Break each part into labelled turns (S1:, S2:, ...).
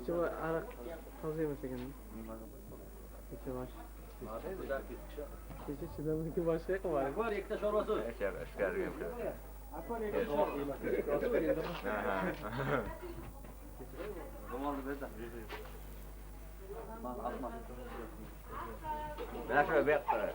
S1: Kecha bu ariq toza emas ekan. Kecha bosh. Kecha chidamniki boshqa yoqqa bor.
S2: Akvar ikkita sho'rvasi.
S3: Ishkarga.
S2: Akvar ikkita sho'rvasi.
S3: Ro'molni bersa. Mana asma. Mana shu bek qara.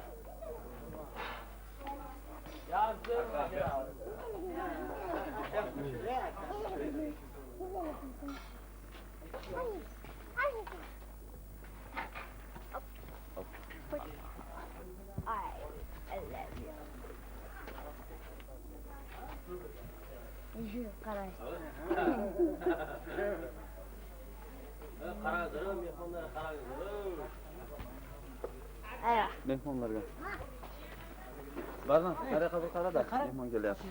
S3: Mehmonlarga. Barman, qara bir qara da. Mehmon kelyapti.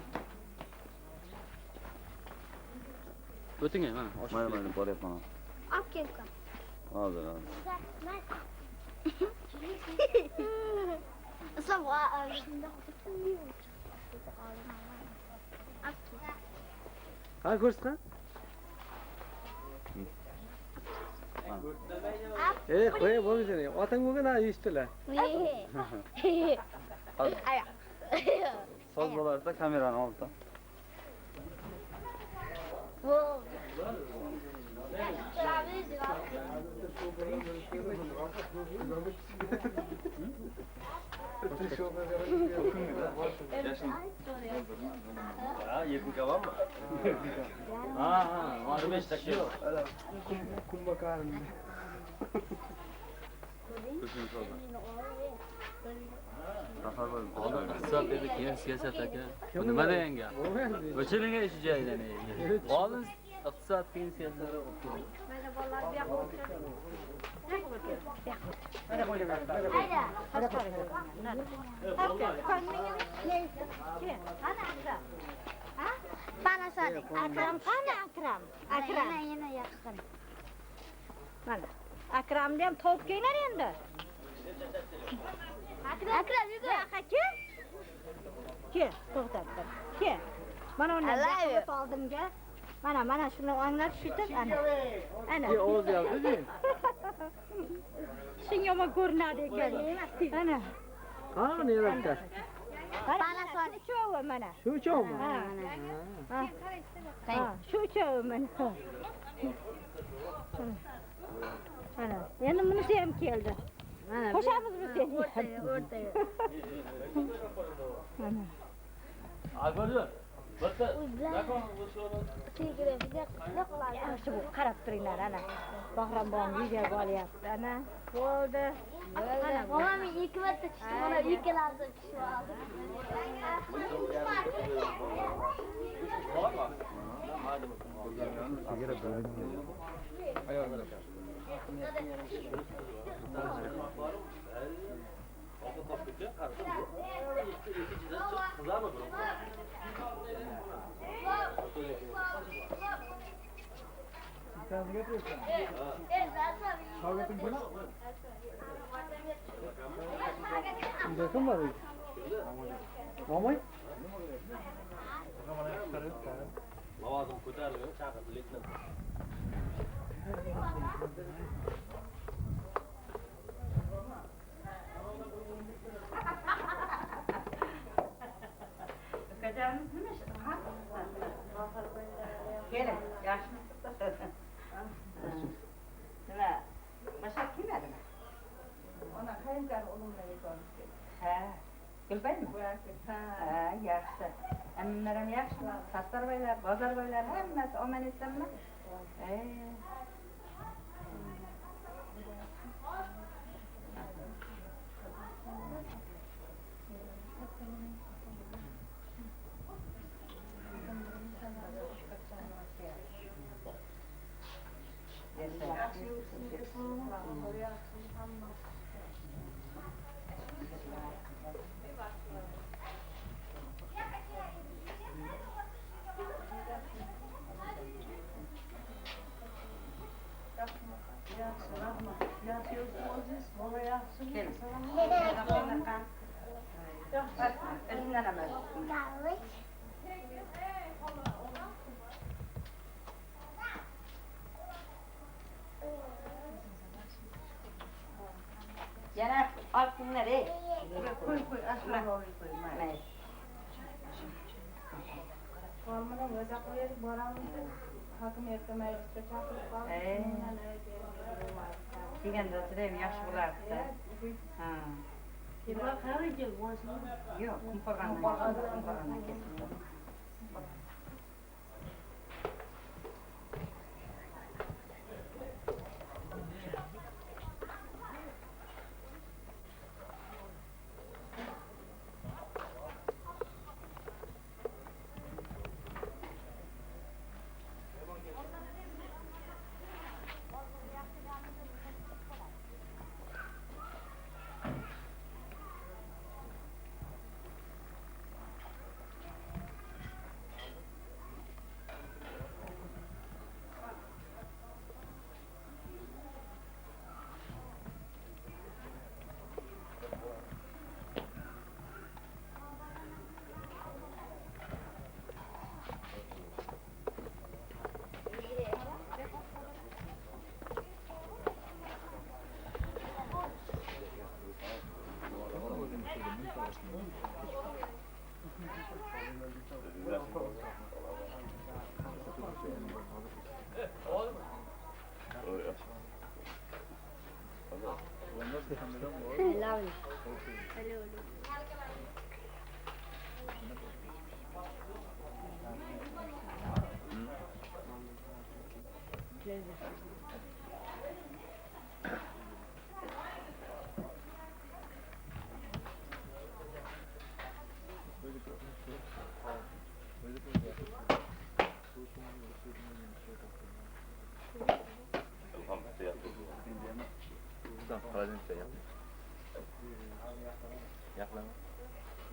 S2: O'ting mana.
S3: Mana boryapman.
S4: Olib keldim.
S3: Hozir.
S4: Sabah shunda
S1: Ha, ko'rsatgan? Qo'y, bo'lmaysan. Otang bo'lgan eshitdilar.
S3: So'z bo'larsa kamerani oldi.
S2: Ha, yetim kavam mı? Ha, 15 dakika.
S1: Kum bakarım.
S2: Hisob dedi keyin siyosat aka. Nima deganga? O'chilinga ish joydan. Olis iqtisod keyin siyosat.
S4: Mana bolalar bu yoqqa o'tiradi. Mana qo'yaman. Hayda. Mana qo'yaman. Mana Akram. Ha? Bana sadi. Akram qani Akram? Akram. Yana yaqin. Mana. Akramni ham topib kelinglar endi. Akram yugur. Kel. Kel, to'xtatdim. Kel. Mana uni oldimga. Mana shuni o'nglab tushitib, ana. Ana.
S1: Ye ovoz yapdi.
S4: Shunga yomon ko'rinadi ekan. Ana.
S1: Qani yaratdi?
S4: Bana soni cho'vi mana.
S1: Shu cho'mi?
S4: Ha, shu cho'vi mana. Mana, endi bunisi ham keldi. Mana. Qo'shamizmi seni? O'rtaga. Mana.
S2: Albatta. Bitta.
S4: Shu qarab turinglar ana. Bahrom bolam video olyapti ana. Bo'ldi. Ana, momam 2 marta tushdi. Mana 2 lahza tushib oldi.
S1: Unda kim var? Momoy?
S2: Lavozim ko'tarilgan, chaqirdi leytenant.
S5: Kacanız nima ish? Keling, yaxshimisiz? Nima? Mashaq kelmadimi? Ona qayinkani o'g'limlar ekanmiz. Ha. Kelmaydimi? Ha, yaxshi. Hammalar ham yaxshimi? Sastarbaylar, bozorbaylar hammasi omon esanmi? Yana altınlar ey.
S1: Koy aşağı oraya koy.
S5: Ne?
S6: Olmadan özaklayıp borandı. Hakim etme meclisde çağırıp kaldı.
S5: Digen de oturayım yaş bulardı da. Ha.
S6: Bunlar karı gel boğazına.
S5: Yok, kumpagandan kesin.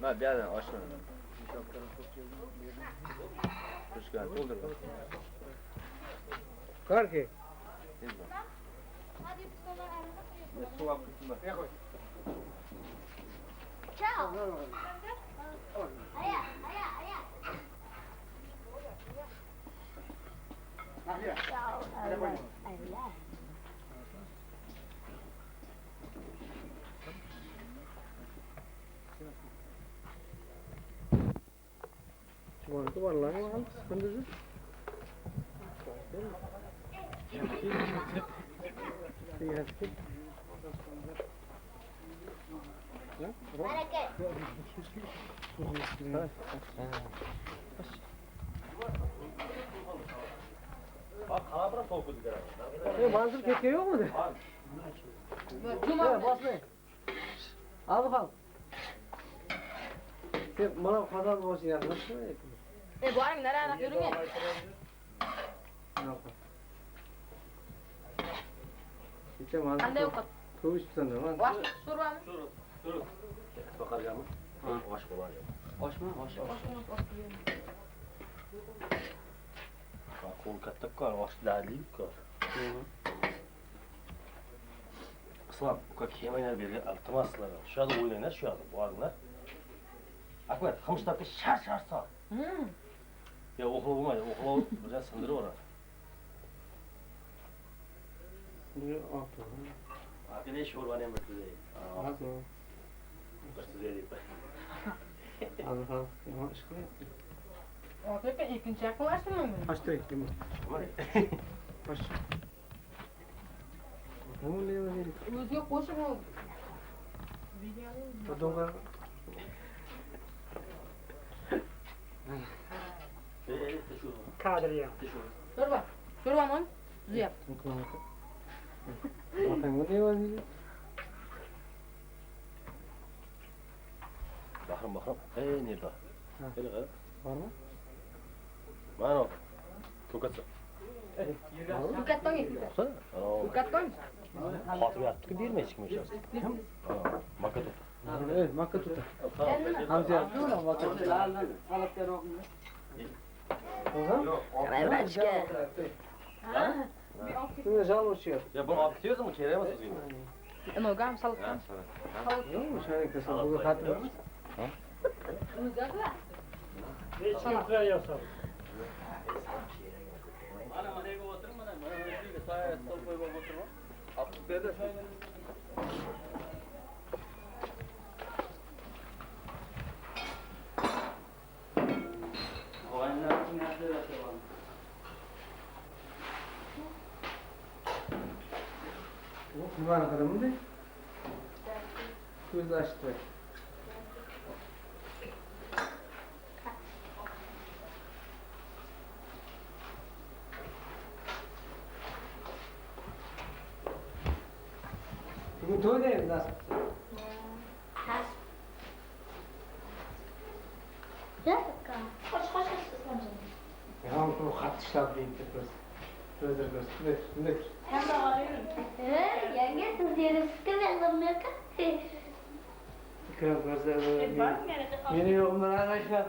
S3: Ben bir yerden açmadım. Kuşkan doldur bak.
S1: Kar ki.
S3: Su var kısmında.
S4: Ciao. Aya. Ciao. Allah.
S1: Çubuğunu var lan al. Fındığı. Bereket.
S3: Bak kalabra soğuk gider.
S1: Manzur keke yok mu de? Cuma basmayın. Al bakalım. Sen bana kazan olsun yaklaşma.
S6: Bu ayın nereye anak yürüyün?
S1: Yok. İşte manzur.
S6: Anda yok.
S1: Kovuş sanırım lan.
S6: Baş, sur var mı?
S3: Dur. Bakar ya mı? Hoş mu var ya?
S1: Hoş mu? Hoş.
S7: Kol kattık var, hoş değerliyim var. Islam, bu kadar yemeğler beri altımaslar. Şu anda oynayınlar, şu anda bu arınlar. Akmet, hamışlar bir şar sağ. Ya okula olmaydı, okula güzel sındırı var.
S1: Bu altı.
S7: Abi ne iş var bana emret düzeyi?
S1: Altı.
S7: Kaç düzeyi değil.
S1: Al bakalım. Ama ışıklı.
S6: Hakikaten ikinci yakınlaştın mı?
S1: Kaç lira ekledim? Kaç? Tamam ne var dedik?
S6: Öz yok boşu mu?
S1: Odun var.
S7: Şu.
S1: Kadriye.
S6: Dur bak. Dur bak lan. Düz yap.
S1: Bakın bu ne var dedik?
S7: Bakırım. Nerede? Gel gel.
S1: Var mı?
S7: Var o. Kokatsa.
S6: Dikkat git.
S7: Sana?
S6: Dikkat koy.
S7: Hatırı yaptık bir mi çıkmış ya? Makat tut.
S1: Evet, makka tutar. Hamsi ya. Makka tutar.
S6: Ben başka.
S1: Şimdi jal uçuyor.
S7: Ya bunu atıyorsun mu kereye mi atıyorsun?
S6: Ama gam salıktan.
S1: Yok mu şöyle kısa? Bu hatır mı?
S2: Ana manega oturmadan, bana bir sahaya stol koyup oturma. Aptık dedi.
S1: Kurban kırımdı. Göz açtı. Bugün toy değil nasıl? Ya bu kat işler değil kız. Gözler göz. Ne?
S4: Yenge siz yeri sıkıverdim ne kadar?
S1: Kral gözler. Yeni yorumlar arkadaşlar.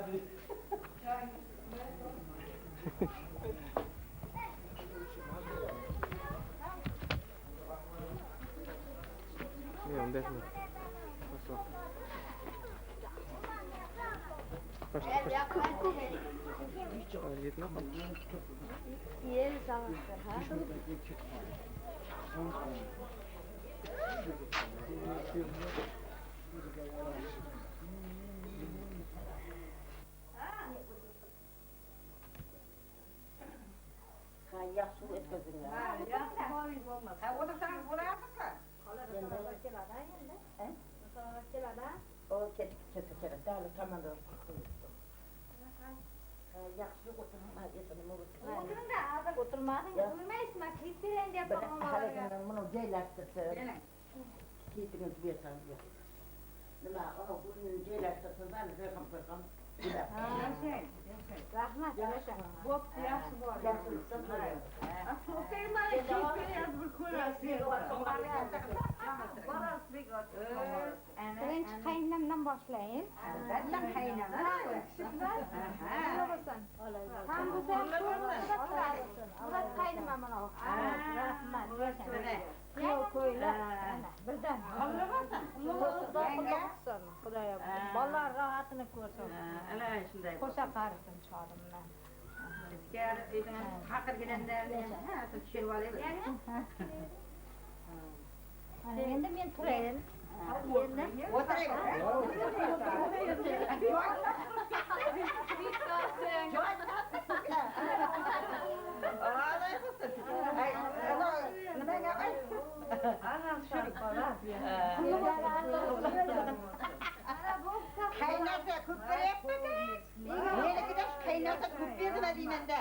S1: Yok defne. Kaç. Yetme bak.
S4: Yeri savaştır ha.
S5: Yaxşı etmedin ya. O da sen buraya bakar. O çete dağlı tamam da. Yaxşı oturma yetenim olur.
S4: Oturun da azıcık oturmadın. Oturmayız mı? Kilitleyin diye babam var.
S5: Hareketler bunu ceylaştırsın. Kilitiniz bir tane yok. Nima onu bunu ceylaştırsın ben de rakam.
S4: Rahmat.
S6: Bot yaxshi bor.
S4: Birinchi qaynonamdan boshlayın. Tam bu Murat qaynonam mana. Rahmat. Kuyov ko'ylar. Birdan. Xudoyo. Bolalar rohatini ko'rsin.
S5: Ana shunday.
S4: Qo'sha qarisin chorimdan.
S5: Haqir kelenlarni tushirib olaylik.
S4: Endi men turayin. Endi
S5: Kaynata kuppiryapti-da. Meniki kaynata kuppirdi deymanda.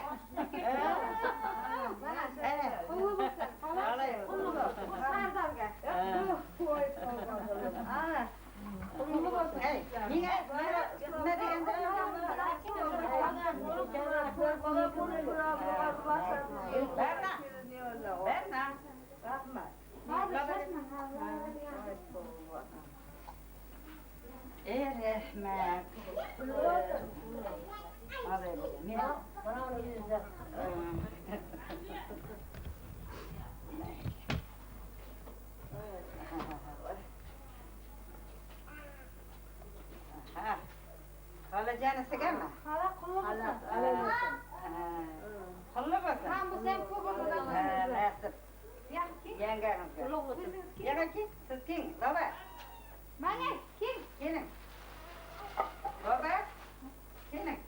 S5: Rahmat. Xolajonisiga mi?
S4: Hala qulluq qilsin.
S5: Qulluq bo'lsin.
S4: Ham bu sen ko'p bo'ladi.
S5: Nasib. Yangangizga.
S4: Qulluq bo'lsin.
S5: Yangaki, siz king, baba.
S4: Mana kim?
S5: Keling. Baba. Keling.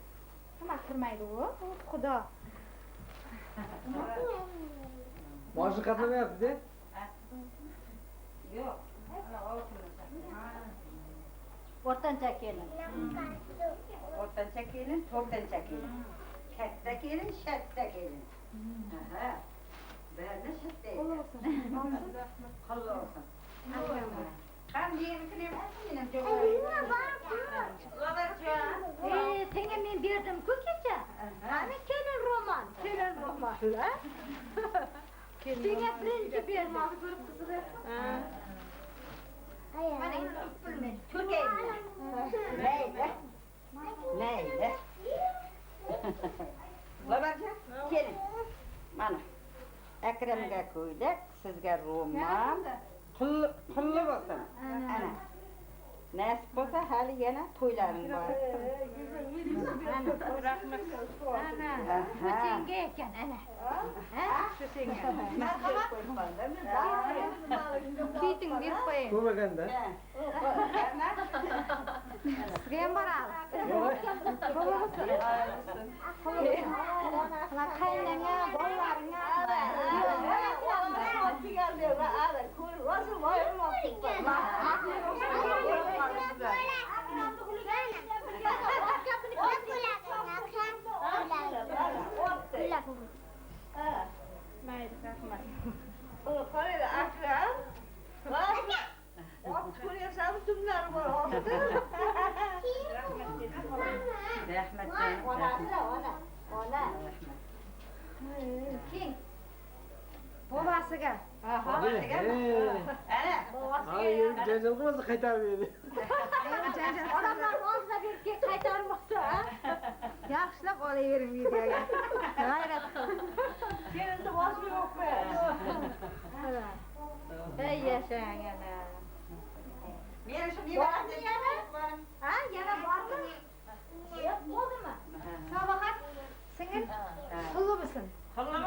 S4: Nima qilmaydi u? Xudo.
S1: Boshi qatlamayapti-da.
S5: Yo'q.
S4: O'rtancha kelin.
S5: O'rtancha kelin, to'rtancha kelin. Katta kelin, shatta kelin. Aha. Bari shatta. Qulluq olsun. Qanday yemikni mening jo'g'im.
S4: Senga men berdim-ku kecha. Ana kelin roman. Senga birinchi bermoqchi ko'rib qiziqyapman. Mana endi pulni to'layman.
S5: Layla. Babajon, keling. Mana. Akramga ko'ylak, sizga roman. Pulli bo'lsin. Ana. Nasib bo'lsa hali yana to'ylaring bor.
S4: Ana. Bu senga ekan ana. Shu senga. Kiting berib qo'ying.
S1: Ko'rmaganda.
S4: Sizga ham boradi. Qaynanga, bolalaringga.
S5: Bobasiga.
S1: Ana.
S5: Bobasiga.
S1: Ay, janjal qilmasa qaytarmaydi.
S4: Odamlar olsa berib qaytarmoqsa, yaxshilab olavering videoga. G'ayrat qil.
S5: Kelinni boshi yo'qmi?
S4: Ey yashang ana.
S5: Men shu
S4: Bormi yana? Ha, yana bormi? Yo'q, bo'ldimi? Sabahat singil qulluq bo'lsin. Qulluq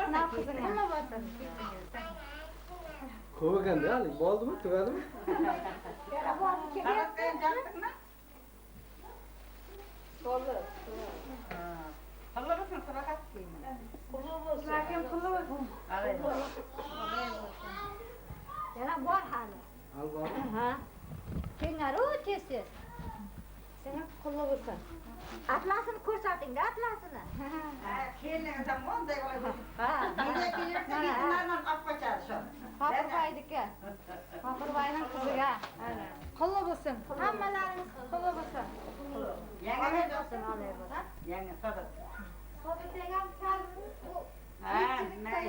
S4: bo'lsin.
S1: Ko'p ekanda, hali bo'ldimi, tugadimi?
S4: Yana bormi?
S5: Qaratgan
S4: Qulluq.
S5: Qulluq bo'lsin, sabahat kiyimi.
S4: Qulluq bo'lsin. Qulluq bo'lsin. Yana bor hali.
S1: Al bor.
S4: Ha. Kengaru tez-tez. Seni qulluq bo'lsin. Atlasini ko'rsating-da, atlasini.
S5: Kelinga zamonday bo'ladi.
S4: Ha.
S5: Nega kelyapsa, kelinlardan olib qochadi shu.
S4: Hopirbayniki. Hopirbayning qiziga. Ana. Qulluq bo'lsin. Hammalaringiz qulluq bo'lsin.
S5: Yangi
S4: bo'lsin, olay bo'lsin.
S5: Yangi sodat.
S4: Sodat degan kalni u.
S5: Ha, nay.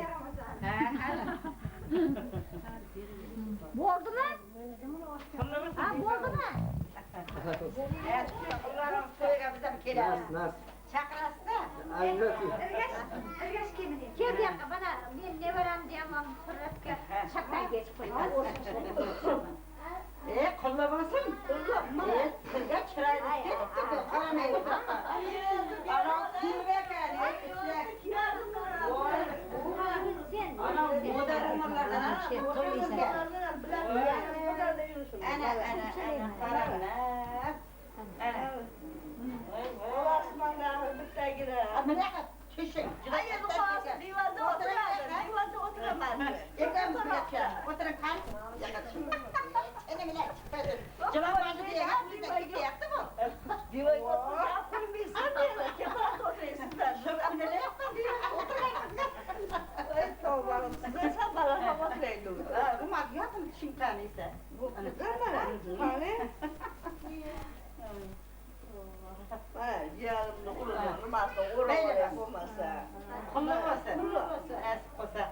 S4: Bo'ldimi? Ha, bo'ldimi?
S5: Ularning to'yiga biz ham kelamiz.
S1: Nas.
S5: Chaqirasizda.
S1: Albatta.
S4: Ergash keldi. Kel bu yoqqa, mana men nevaramni ham qurratga shaqdan geçib qo'ydim.
S5: Qulluq bo'lsin. Sizga chiroyli ketibdi, qaramay o'tiribdi. Ana kim ekan? Ana moda ro'mollardan ana qaranglar. Ana. Osmonlarni bittagina. Mana kishing. Diyorda o'tiraman. Ekan bizga o'tirib qani? Yaqin. Ana mana. Javob bergan bizga ketyapti bu. Diyorga o'tirib qurmaysan dedi. Ketyapti o'tiraysizlar. Shu amdala Ey tavbalar, sizlar balaga o'tiraydi. Rumat yo'qmi tishingdan esa? Bu ana qani? Yarımda urmasa, olmasa. Qulluq bo'lsin. Nasib qilsa.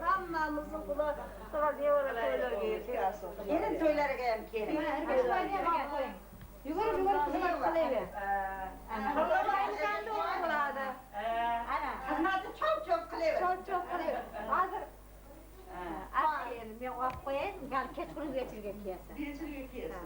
S5: Hammamizni Xudo nevara to'ylarga yetkazsin. Kelin to'ylariga ham keling.
S4: Yugurib xizmat qilayver. Qulluq bo'ladi. Ana.
S5: Xizmatni cho'p-cho'p qilaver.
S4: Cho'p qilayver. Hozir men olib qo'yayin, gal kechqurun vechirga kiyasan.
S5: Vechirga kiyasan.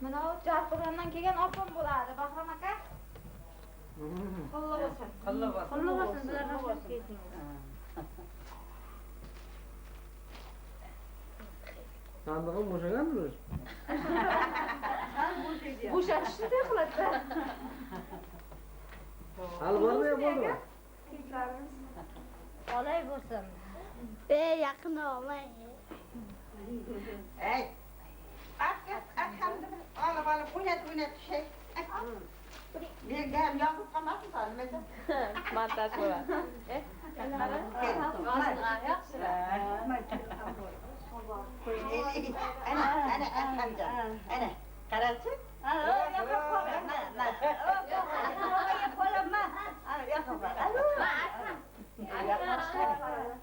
S4: Mana u Jarqo'rg'ondan kelgan opam bo'ladi, Bahrom aka. Qulluq bo'lsin.
S5: Qulluq bo'lsin.
S4: Qulluq bo'lsin, sizlardan xo'sh keldingiz.
S1: Sandig'im bo'shaganmi?
S4: Bo'shashishni qiladi.
S1: Hali bormi, bo'ldimi?
S4: Olay bo'lsin. Yaqin olmay.
S5: Ey. Akamni olib o'ynat şey. Menga ham yoqib qolmasin nima?
S6: Montaj bo'ladi.
S5: Ana akamjon. Ana qarachi.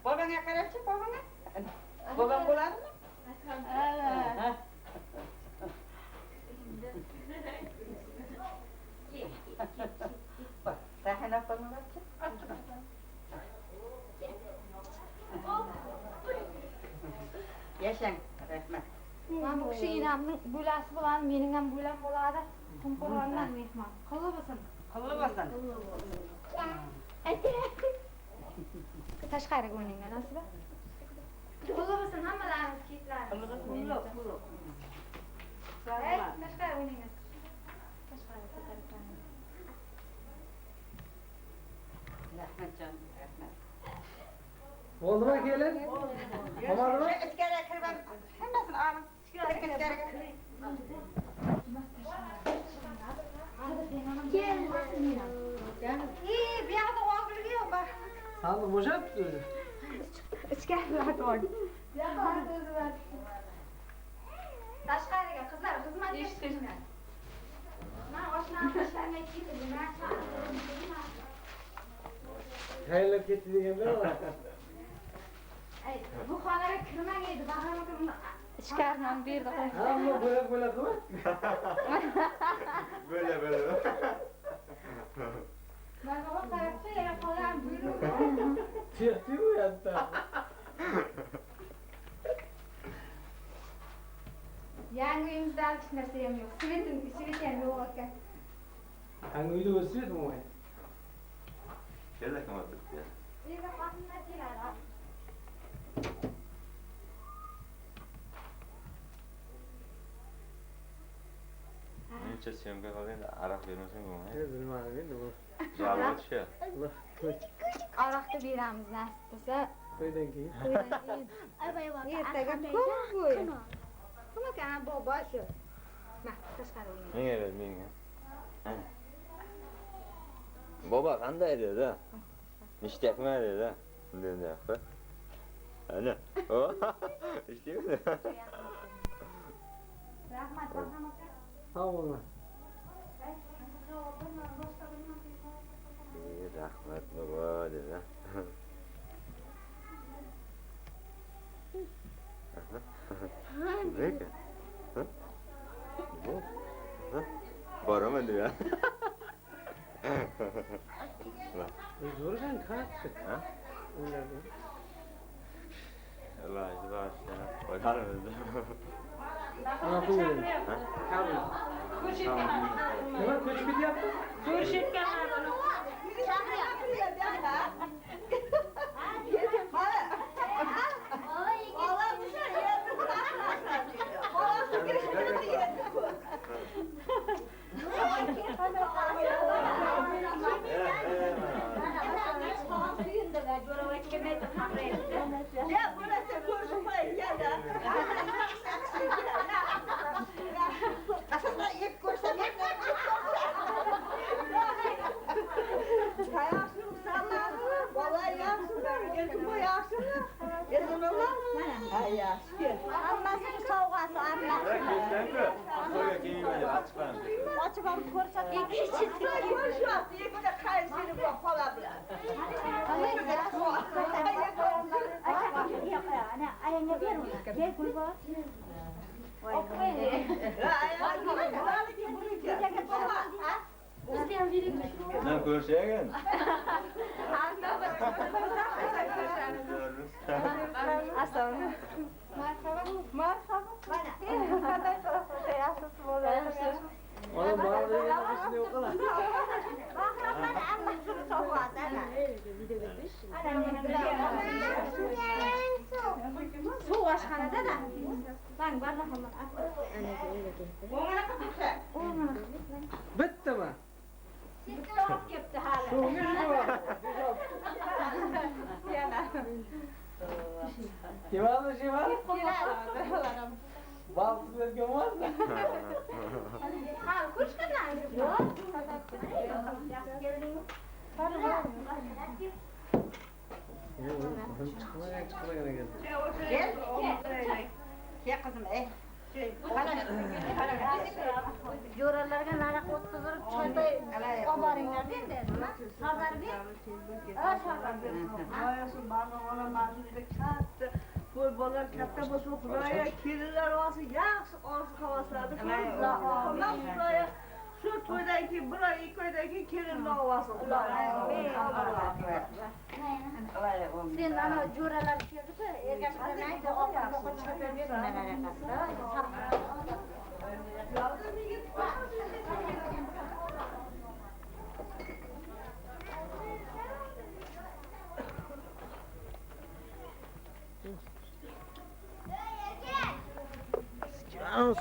S5: Bobongga qarachi, bobongga. Bobong bo'ladimi? Rahana qilmoqchi. Yashang, rahmat.
S4: Mana bu kishi enamning bo'lasi bo'ladi, mening ham bo'lam bo'ladi. Qumqo'rg'ondan mehmon. Qulluq bo'lsin.
S5: Qulluq bo'lsin.
S4: Tashqariga o'ynanglar, nasiba. Qulluq bo'lsin hammalaringiz kiyitlar.
S5: Qulluq.
S4: Tashqariga o'ynanglar. Tashqariga ko'tarib qo'ying.
S5: Rahmatjon, rahmat.
S1: Bo'ldimi, kelin? Qo'madimi?
S5: Ichkariga kirib hammasini olib. Ichkariga.
S4: Bu yoqda og'irligi yo'q.
S1: Sandiq bo'shabdi o'zi.
S6: ichkariga qo'y.
S4: Tashqariga qizlar xizmat qilishgan. Men oshnam tashlamay ketdi. Men
S1: Haylab ketdi deganda.
S4: ay bu xonaga kirmang edi. Bahrom aka
S6: Ichkaridan bu yerda qo'y.
S1: Hamma bo'lak bo'lak qilib.
S3: Böyle böyle.
S4: mana bu tarafda yana qolgan buyruq.
S1: Tuyatdi bu yerda.
S4: Yangi uyimizda hech narsa ham yo'q. Svet ham yo'q ekan.
S1: Hangi uyda o'sib bu moy.
S3: Şöyle kamattık ya.
S4: Uyga xotinlar keladi.
S3: Necha syomka qilganda aroq bermasang bo'lmaydi.
S1: Bilmadim endi bu.
S3: Jalg'at shu.
S6: Aroqni beramiz nasib bo'lsa.
S1: To'ydan keyin.
S6: Ertaga kun bo'yi. Nima kan bobo shu. Ma, tashqari o'ynaymiz.
S3: Menga ber, menga. Bobo qanday dedi? Nechtakman dedi. Bunday yo'q. Ana. O. Ishdimi?
S4: Rahmat, Bahrom aka.
S1: Sog' bo'lma.
S3: Rahmat bobo dedi. Lekin. Bu. Boraman dedi.
S1: Zo'rgan qattiq.
S3: Ha?
S1: O'yladi.
S3: Alloh izlashni. Qo'yarmiz.
S1: Ana qo'ydim.
S3: Ha?
S1: Kabul. Nima ko'chib ketyapti?
S4: Hammasini sovg'asi aralashtirib. Ochib olib ko'rsatib. Ana ayanga ber uni. Ber Gulbor.
S3: Ne ko'rshagan?
S1: Ona ma'lumotga ishni yo'q qiladi.
S4: Suv oshxonada-da. Bang, barnamon.
S1: Bittami?
S4: Sitta olib ketdi hali.
S1: Suvga Kimani shimani? Balsiz berganmanda.
S4: Ha, ko'chganlar. Yo'q. Yaxshi keldingmi?
S1: Chiqmagan ekan.
S5: Ke qizim, ey.
S4: Jo'ralarga nariq o'tkazib, choyda olib boringlar endi. Xabar ber. Xabar ber.
S6: Bu bolar katta bo'lsa, Xudoya kelinlar olsa, yaxshi orzu havaslarni ko'rib, Xudoya shu to'ydan keyin bir oy, 2 oydan keyin kelinlar olsin.
S4: Sen ana jo'ralar keldi-ku, ergashlarni aytdi, oqqa chiqib berdilar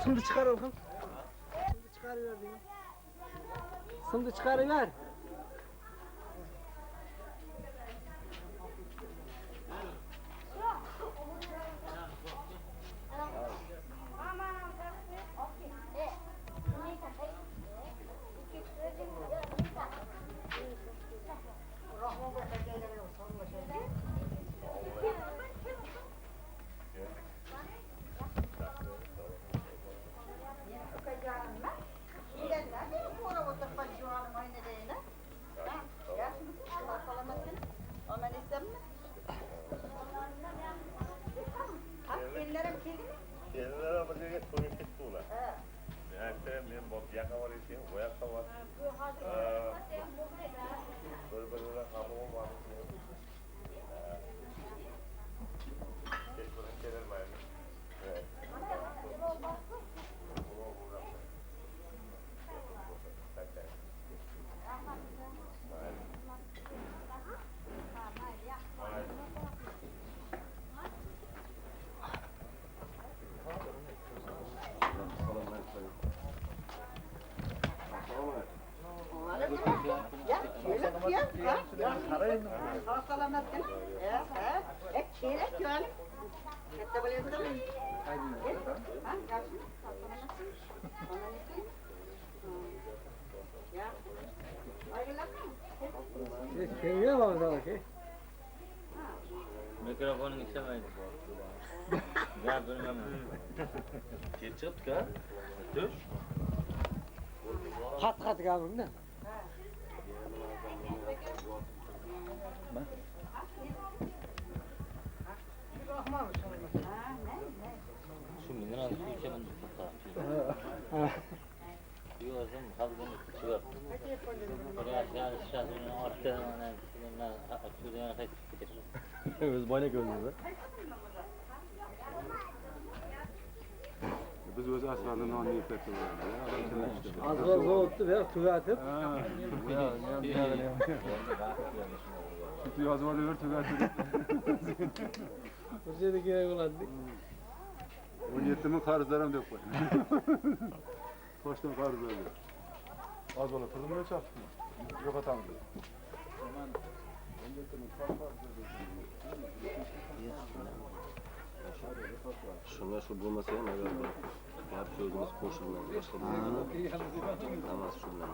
S1: Simni chiqarib ham. Simni chiqarib berding. Simni chiqarib ber.
S2: Mikrofoning ishlamaydi. Gap bilmayman.
S7: Kel chiqibdi-ku. Tush.
S1: Qat gapimda.
S2: Shu mineral suv ichaman deb Yuvasam, qalbim chiqib. Qurashlar, shazini ortda mana shundan aksudan qaytib ketadi.
S7: O'z boyna ko'rdingiz-a?
S8: Biz o'zi asfaltni nonni yetkazyapmiz.
S1: Azroq zavodni berib tugatib.
S8: Yozib olaver tugatib.
S1: O'sha yerda kerak bo'ladi.
S8: 17 ming qarzlarim deb qo'y. Toshdan qarz oldi. Az bola pulni o'chaqdi. Yo'qotamiz.
S3: Shunga shu bo'lmasa ham agar bir gap so'zimiz qo'shilmay boshqa hammasi shu bilan.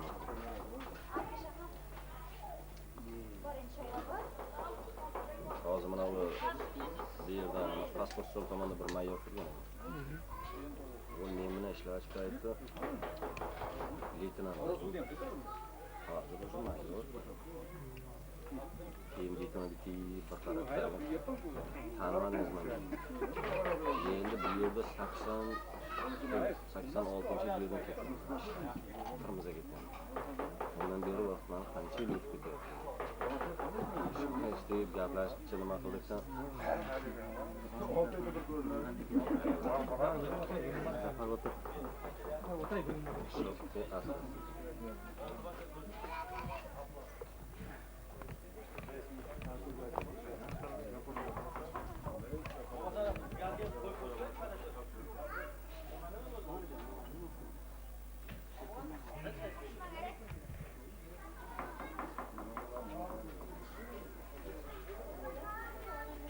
S3: Hozir mana bu yerdan pasport so'l tomonda bir mayor turgan. U men bilan ishlash paytida leytenant. Hozir o'sha mayor. Keyin leytenantga bir qarab tanimadingiz mana. Endi bu yerda 86-yildan ketdim. Qirmiziga ketdim. Ondan beri vaqtman qancha yil o'tib ketyapti. Shunday istayib gaplashib nima qildiksan?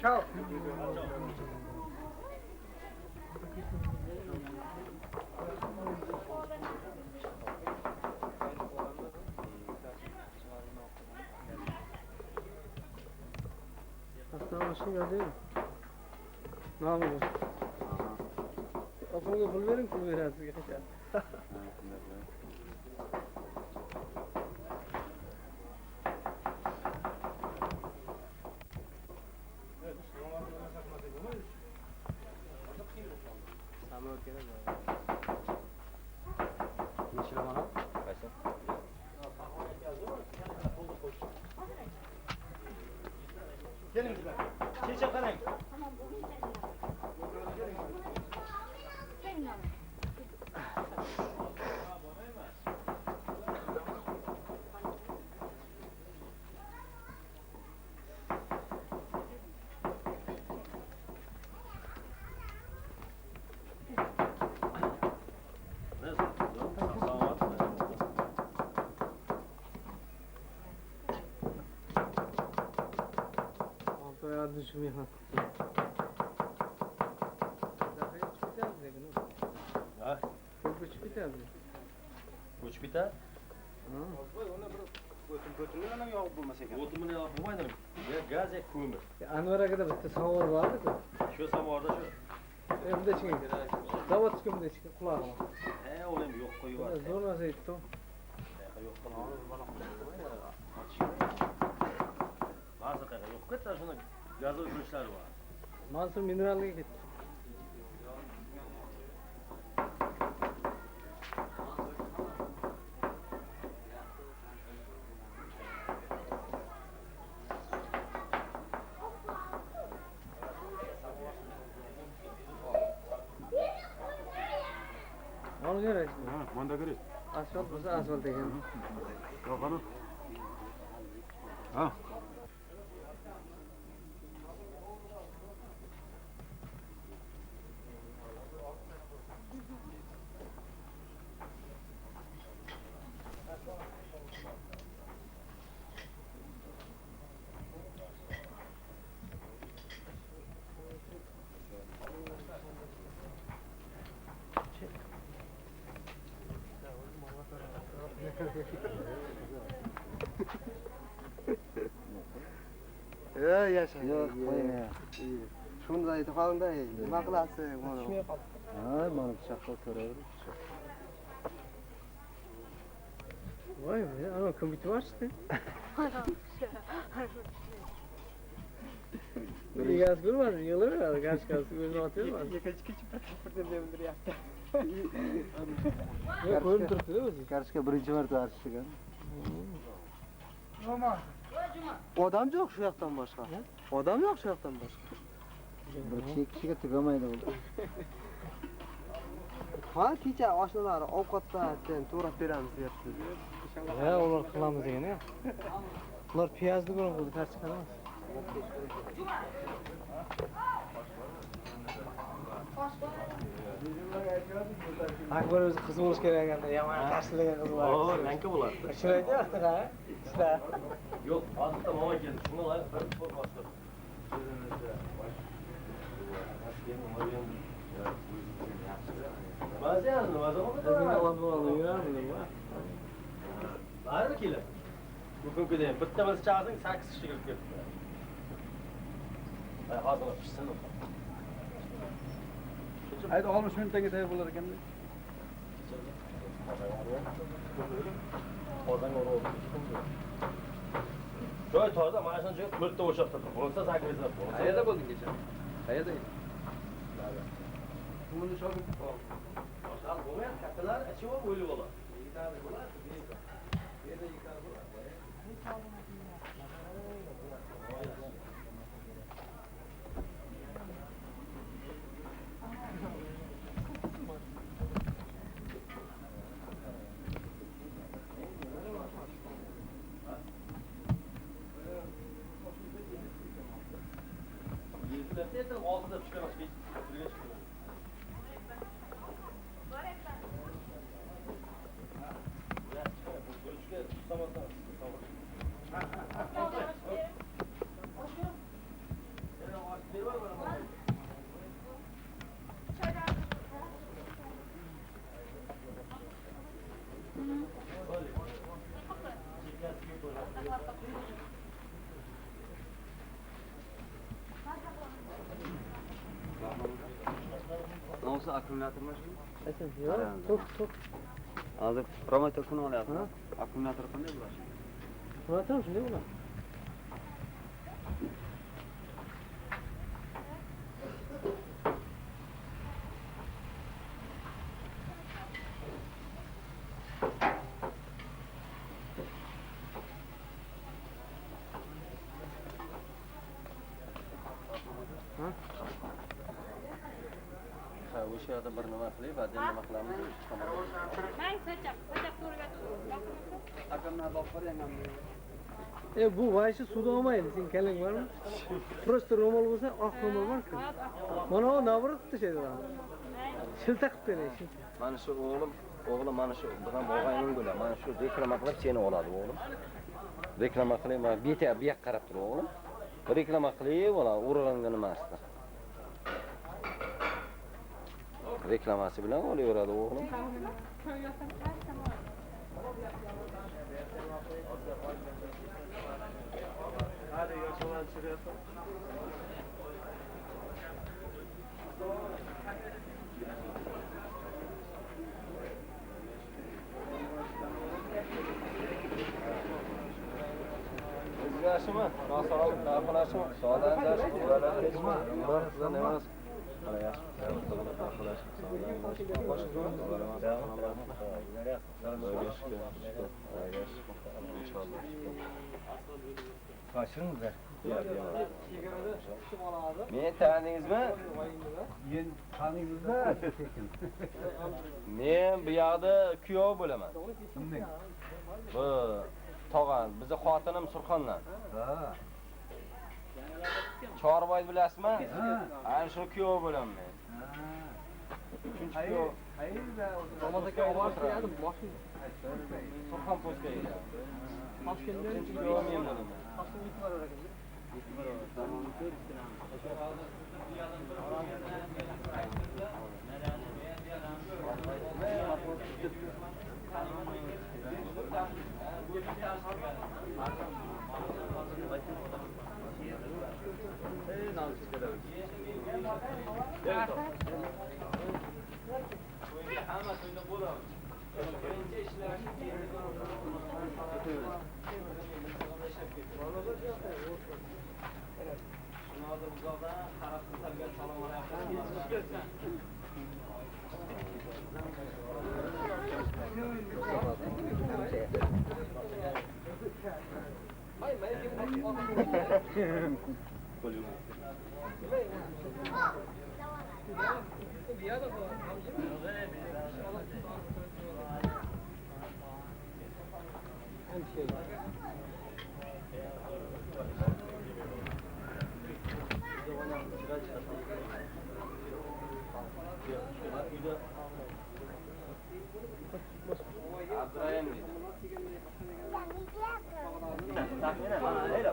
S1: Ciao. Aslan geldi. Ne yapıyorsun? Kapıma pul verin, pul verersin.
S7: Gelin bizler. Çiçek kalem.
S1: Düşünmüyorum.
S7: Ha?
S1: Çok küçük bir tane.
S7: Ko'chib bitar.
S3: O'tin yog'ib bo'lmasa ekan.
S7: O'timini yoqib bo'lmaydi. Gaz ya ko'mir.
S1: Anvar akada bitta samovar bordi-ku.
S7: Shu samovarda shu.
S1: Evde chiqing. Zavod chiqimda chiqib qulog'im.
S7: O'g'lim yo'q qo'yib.
S1: Zo'rmasa aytdim.
S7: Yo'q qilib. Ba'zi qayerda yo'q ketsa shuni gazoz bo'lishlari bor.
S1: Mansur mineralga ketdi. Onu görüyorsun.
S8: Ha, manda kiri.
S1: Asfalt bo'lsa asfalt ekan.
S8: Yo'qani. Ha.
S1: yasha. Yo'q, qo'yma. Shunda aytib qolingda, nima qilasiz buni? Tushmay qoldi. Ha, mana pichoqqa ko'raver. Voy, ana kompyuter ochdi. Egasi ko'rmadim, yig'laveradi, gashkasi o'zini otavermadi. Kecha-kecha birdan bildiryapti. Yo'q, ko'rinib turibdi-da o'zi. Karishga birinchi marta archishgan. Odam yo'q shu yoqdan boshqa. Odam yo'q shu yoqdan boshqa. Bir kishiga tugamaydi bu. Ha, kecha oshnalari ovqatdan to'rab beramiz deyapti. Ha, ular qilamiz degan-a. Ular piyozli ko'rib qo'ydi, karishga emas. Akbar o'zi qiz bo'lish kerak ekanda, yomon tashlagan qiz bor.
S7: Oo, lanka bo'ladi.
S1: Shunaydi, ha? Ishla.
S7: Yo'q, hozirda mama keldi. Shuni olay, bir to'rt boshqa. Bazen nima Bari kelib. Bu kunga deyim, bitta biz chaqsang 8 kishi kirib ketdi. Ay, hozir pishsin.
S1: Haydi 60 minutga tayyor bo'lar ekan.
S7: Qozon o'rib. Joy toza, mana shuncha birta o'choqda turib, bo'lsa 8 minut.
S1: Qayerda bo'lding kecha? Qayerda eding? Buni shogird
S7: Boshqa bo'lmayapti, kattalar ichiga o'ylab oladi. Yigitali bo'ladi, deydi. Yerda yigitali bo'ladi. Yetim oltida pishiramiz, birga chiqamiz.
S2: Nasıl akümülatör maşını?
S1: Çok.
S2: Hozir promotokuni olyapman. Akkumulyator qanday bo'ladi?
S1: Akkumulyator shunday bo'ladi.
S3: O'sha yerda bir nima qilib, ba'zan nima qilamiz?
S2: Akamdan olib qo'ygan.
S1: Bu vayshi suvda olmaydi, sen kallang bormi? Prosta ro'mol bo'lsa, oq ro'mol bor-ku. Mana o navrot tashlaydi ular. Shilta qilib beradi.
S3: Mana shu o'g'lim mana shu bilan o'g'ayning bo'lar. Mana shu reklama qilib seni oladi o'g'lim. Reklama qilib, mana bu yoqqa qarab tur o'g'lim. Reklama qilib, mana o'rg'angan emasdi. Reklamasi bilan olaveradi o'g'lim.
S1: Hadi yoshlar chiqyapti.
S3: O'zgashimi? Nosog'lik narxlashimi? Sodan zarsh qiladi. Bor, emas. Mana yaxshi.
S7: Kaçırınızlar.
S3: Meni tanidingizmi?
S1: Men taniymiz-da.
S3: Men bu yoqda kuyov bo'laman. Bu tog'am, bizning xotinim Surxondan.
S1: Ha.
S3: Chorvoy bilasizmi? Ana shu kuyov bo'laman men. Uchinchi kuyov. To'g'ri aka olib boshim. Surxon poskaga.
S1: Toshkentdan
S3: Uchinchi kuyov men bo'laman.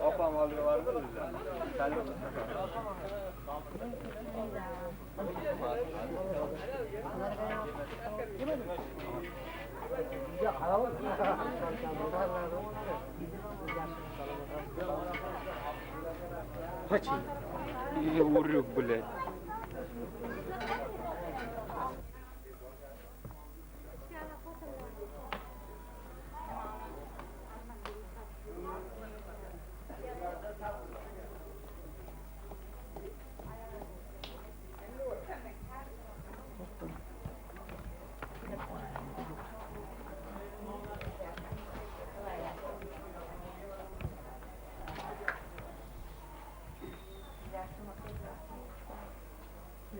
S3: Opam alıyorlardı mı?
S1: Kaçı?
S3: Vuruyor böyle.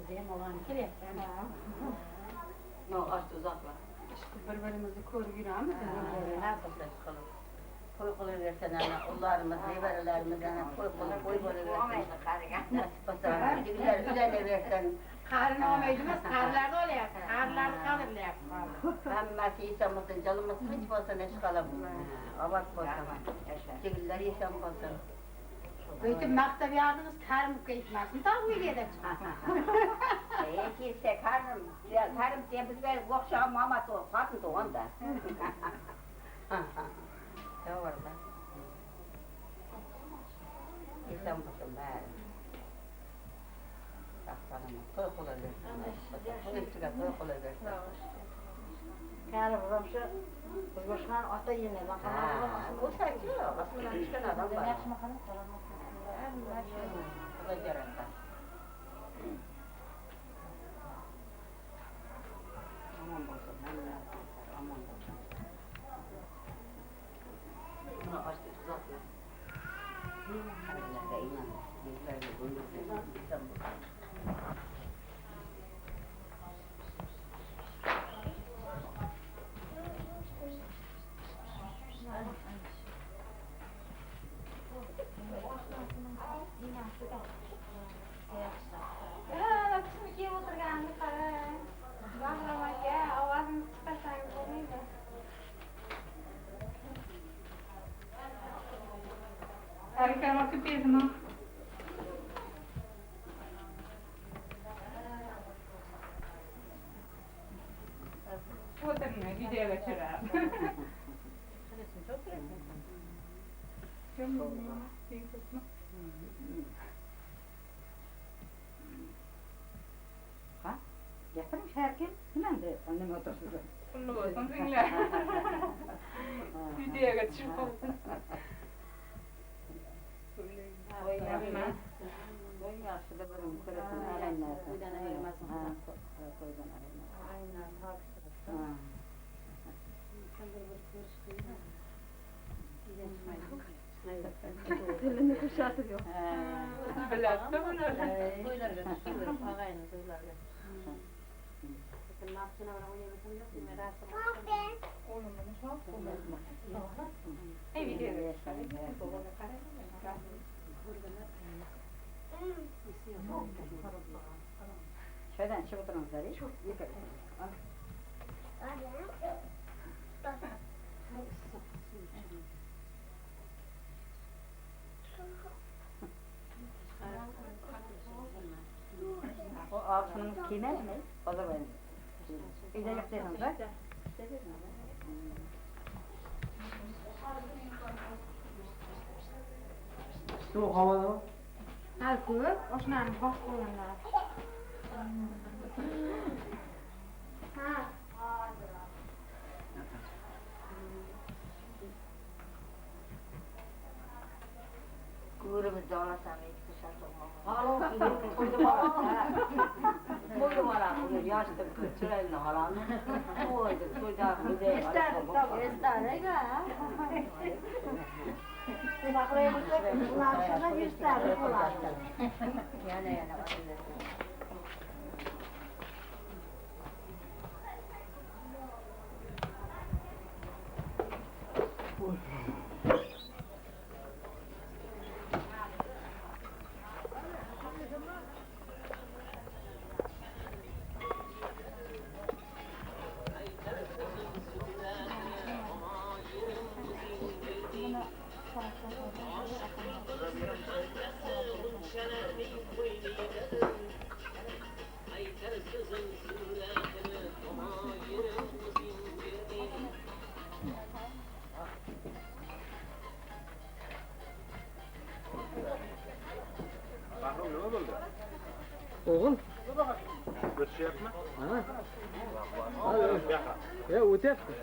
S5: Bizim olan kirek. No, açtı uzakla. Birbirimizi görgün ama her kısır çıkalım. Koy koy versen ana, kullarımız, riverlerimiz ana, koy versen. Nasip olsa, üzerine versen.
S9: Karın olmaydınız, karlarda oluyor. Karlarda kalırlar.
S5: Hemmesi yaşamasın, canımız hiç olsa ne çıkalım. Abat olsa, çekiller yaşam olsa.
S9: Bütün maktab yardınız, karım gitmesin. Tabi öyle de
S5: Ise karım diye biz böyle okşağım maması o, kadın da onda. Ne var da? İnsan mısın bari? Aslanım, koy kola versin. Hıçıga koy kola versin.
S4: Karı babam şu kuzbaşınan ata yine
S5: O sanki yok, aslında çıkan adam var.
S4: Yakşı makanı salamı.
S5: O da cerrahta. Aman olsun, aman olsun. Bunu açtı, uzatma. Allah'a inan. Bizlerle buyursun. İnsan bu.
S9: Erken vakit yedim ha. Oturma, videoya geçirer.
S5: Yaparım herkes, hemen de anneme otursun.
S9: Kullu olsun dinle. Videoya geçir olsun.
S5: Boy yaşlı da benim kırıkım erenler. Kuydan ayırmasın. Kuydan ayırmasın.
S4: Aynen, takip. Dilini kuşatıyor.
S9: Bilattı bunu.
S4: Kuylar götürüyor. Ağayla kızlar götürüyor. Ne yaptığına var onu yemesin yok. Merasım.
S9: Oğlum beni çok kullanma. Hey videoya geçir. Babana karayım.
S5: Şuradan çık oturun zarı. Yukarı. O altınımız kime mi? O da benim. Bir de yaptığınız var.
S1: Soğuk havada mı?
S9: Ha, ko'p. Oshnani bosh qo'yganlar. Ha.
S5: Ko'rimizda olasan, ikkita shartnoma. Qo'ydi bola, yoshda chiroyli olani. Qo'ydi, to'yda
S4: Estarega. Baqiraylik, ular shunday yuzlari bo'ladi.
S5: yana.
S1: O'g'il.
S8: O'tishyapmi?
S1: Ha. Ya, o'tyapti.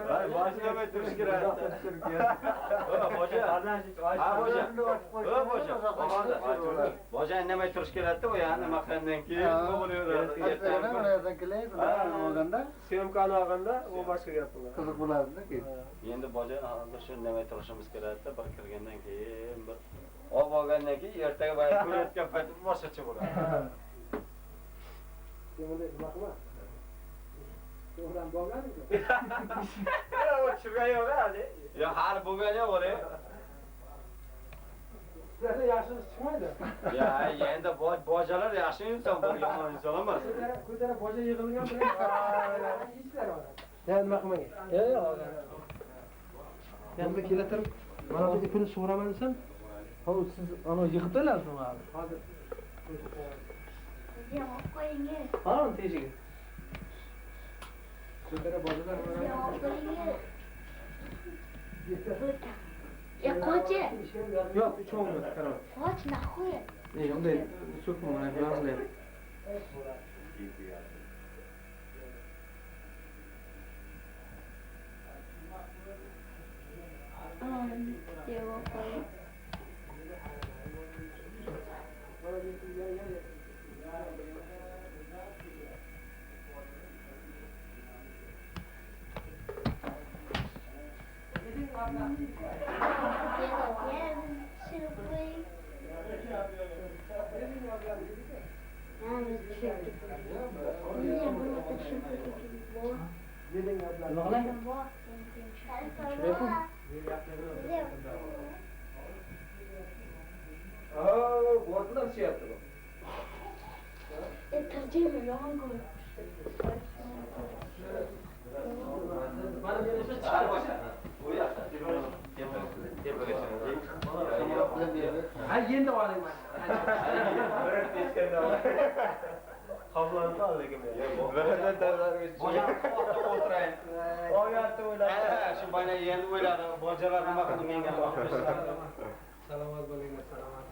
S3: Ay, boshlamay turish kerak. Boja indamay turish kerakda, u yana nima qilgandan keyin bo'laveradi.
S8: Syomkani olganda u boshqa gap bo'ladi.
S10: Qiziq bo'ladida keyin.
S3: Endi boja hozir shu indamay turishimiz kerakda, bir kirgandan keyin bir olib olgandan keyin ertaga boya ko'rayotgan payt boshqacha bo'ladi. Tushirgan yo'q hali. Yo, hali bo'lgan yo'q o'ri.
S1: Sizlarda yaxshisi chiqmaydi.
S3: Ya, endi bojalar yaxshi inson bo'lgan, yomon inson emas.
S1: Ko'zlari boja yig'ilgan bilan ishlar bor. Ya, nima qilmagan? Yo'q, olgan. Endi kelatirib, mana bu ipini so'raman desam, "Hozir siz ana yig'ib olasizmi hali?" Hozir.
S4: Yo'q, qo'yingiz.
S1: Ha, tejiga. Ko'zlari bojalar mana.
S4: Yo'q, qo'yingiz. Ya, qo'chi.
S1: Yo'q, cho'ngni qaram.
S4: Qoch, naxuy.
S1: Unday so'kma mana bularni.
S4: Yo'q, qo'ying.
S1: Ortadan şey yaptı bu.
S4: Tercihim yalan koy.
S1: Bana bir şey çıkar.
S3: Bu yaşta.
S1: Ha yendi var mı?
S8: Bırak geçken de var. Kablolarını al dedim ya. Böyle derler
S3: Boja o'tirayın.
S8: O yattı o'ylab.
S3: Shu bana endi o'yladi. Bojalar nima qildi menga
S1: Salomat bo'linglar, salomat.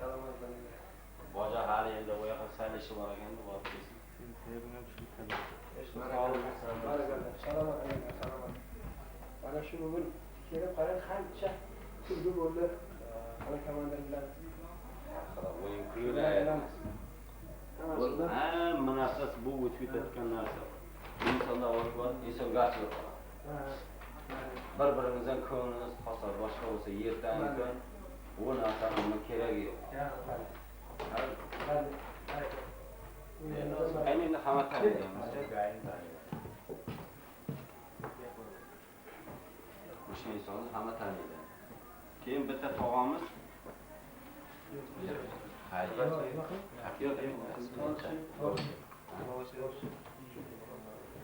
S1: Salomat bo'linglar.
S3: Boja hali endi u yoqqa sal ishi bor ekanda, borib kelsin.
S1: Salomat bo'linglar, salomat. Mana shu bugun kelib qarang qancha kulgi bo'ldi. Ana komandir bilan.
S3: O'yin kuylayapti. Hamma narsasi bu o'tib ketayotgan narsa. İnsanlar var, insan yo'q. Bir-birimizdan ko'nglimiz qolsa, boshqa bo'lsa yerdan kun bu narsani keragi yo'q. Endi hamma taniymiz. O'sha insonni hamma taniydi. Keyin bitta tog'amiz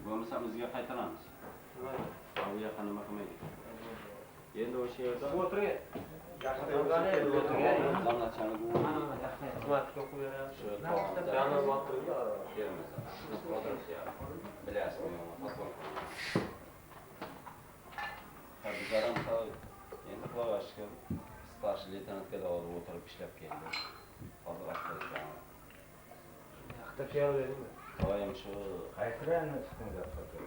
S3: Bo'lmasa bizga qaytaramiz. Bu yoqqa nima qilmaydi. Endi o'sha yerda
S1: O'tiring.
S3: zamlachani bu
S1: Xizmatga qo'yaman.
S3: shu jamlab o'tirib termiz. Bilasizmi? Bizlar ham endi qo'yashga starshий leytenantga da o'tirib ishlab keldi. Hozir vaqtda
S1: Yaxta kelaverdingmi?
S3: Doim shu qaytirani chiqdi.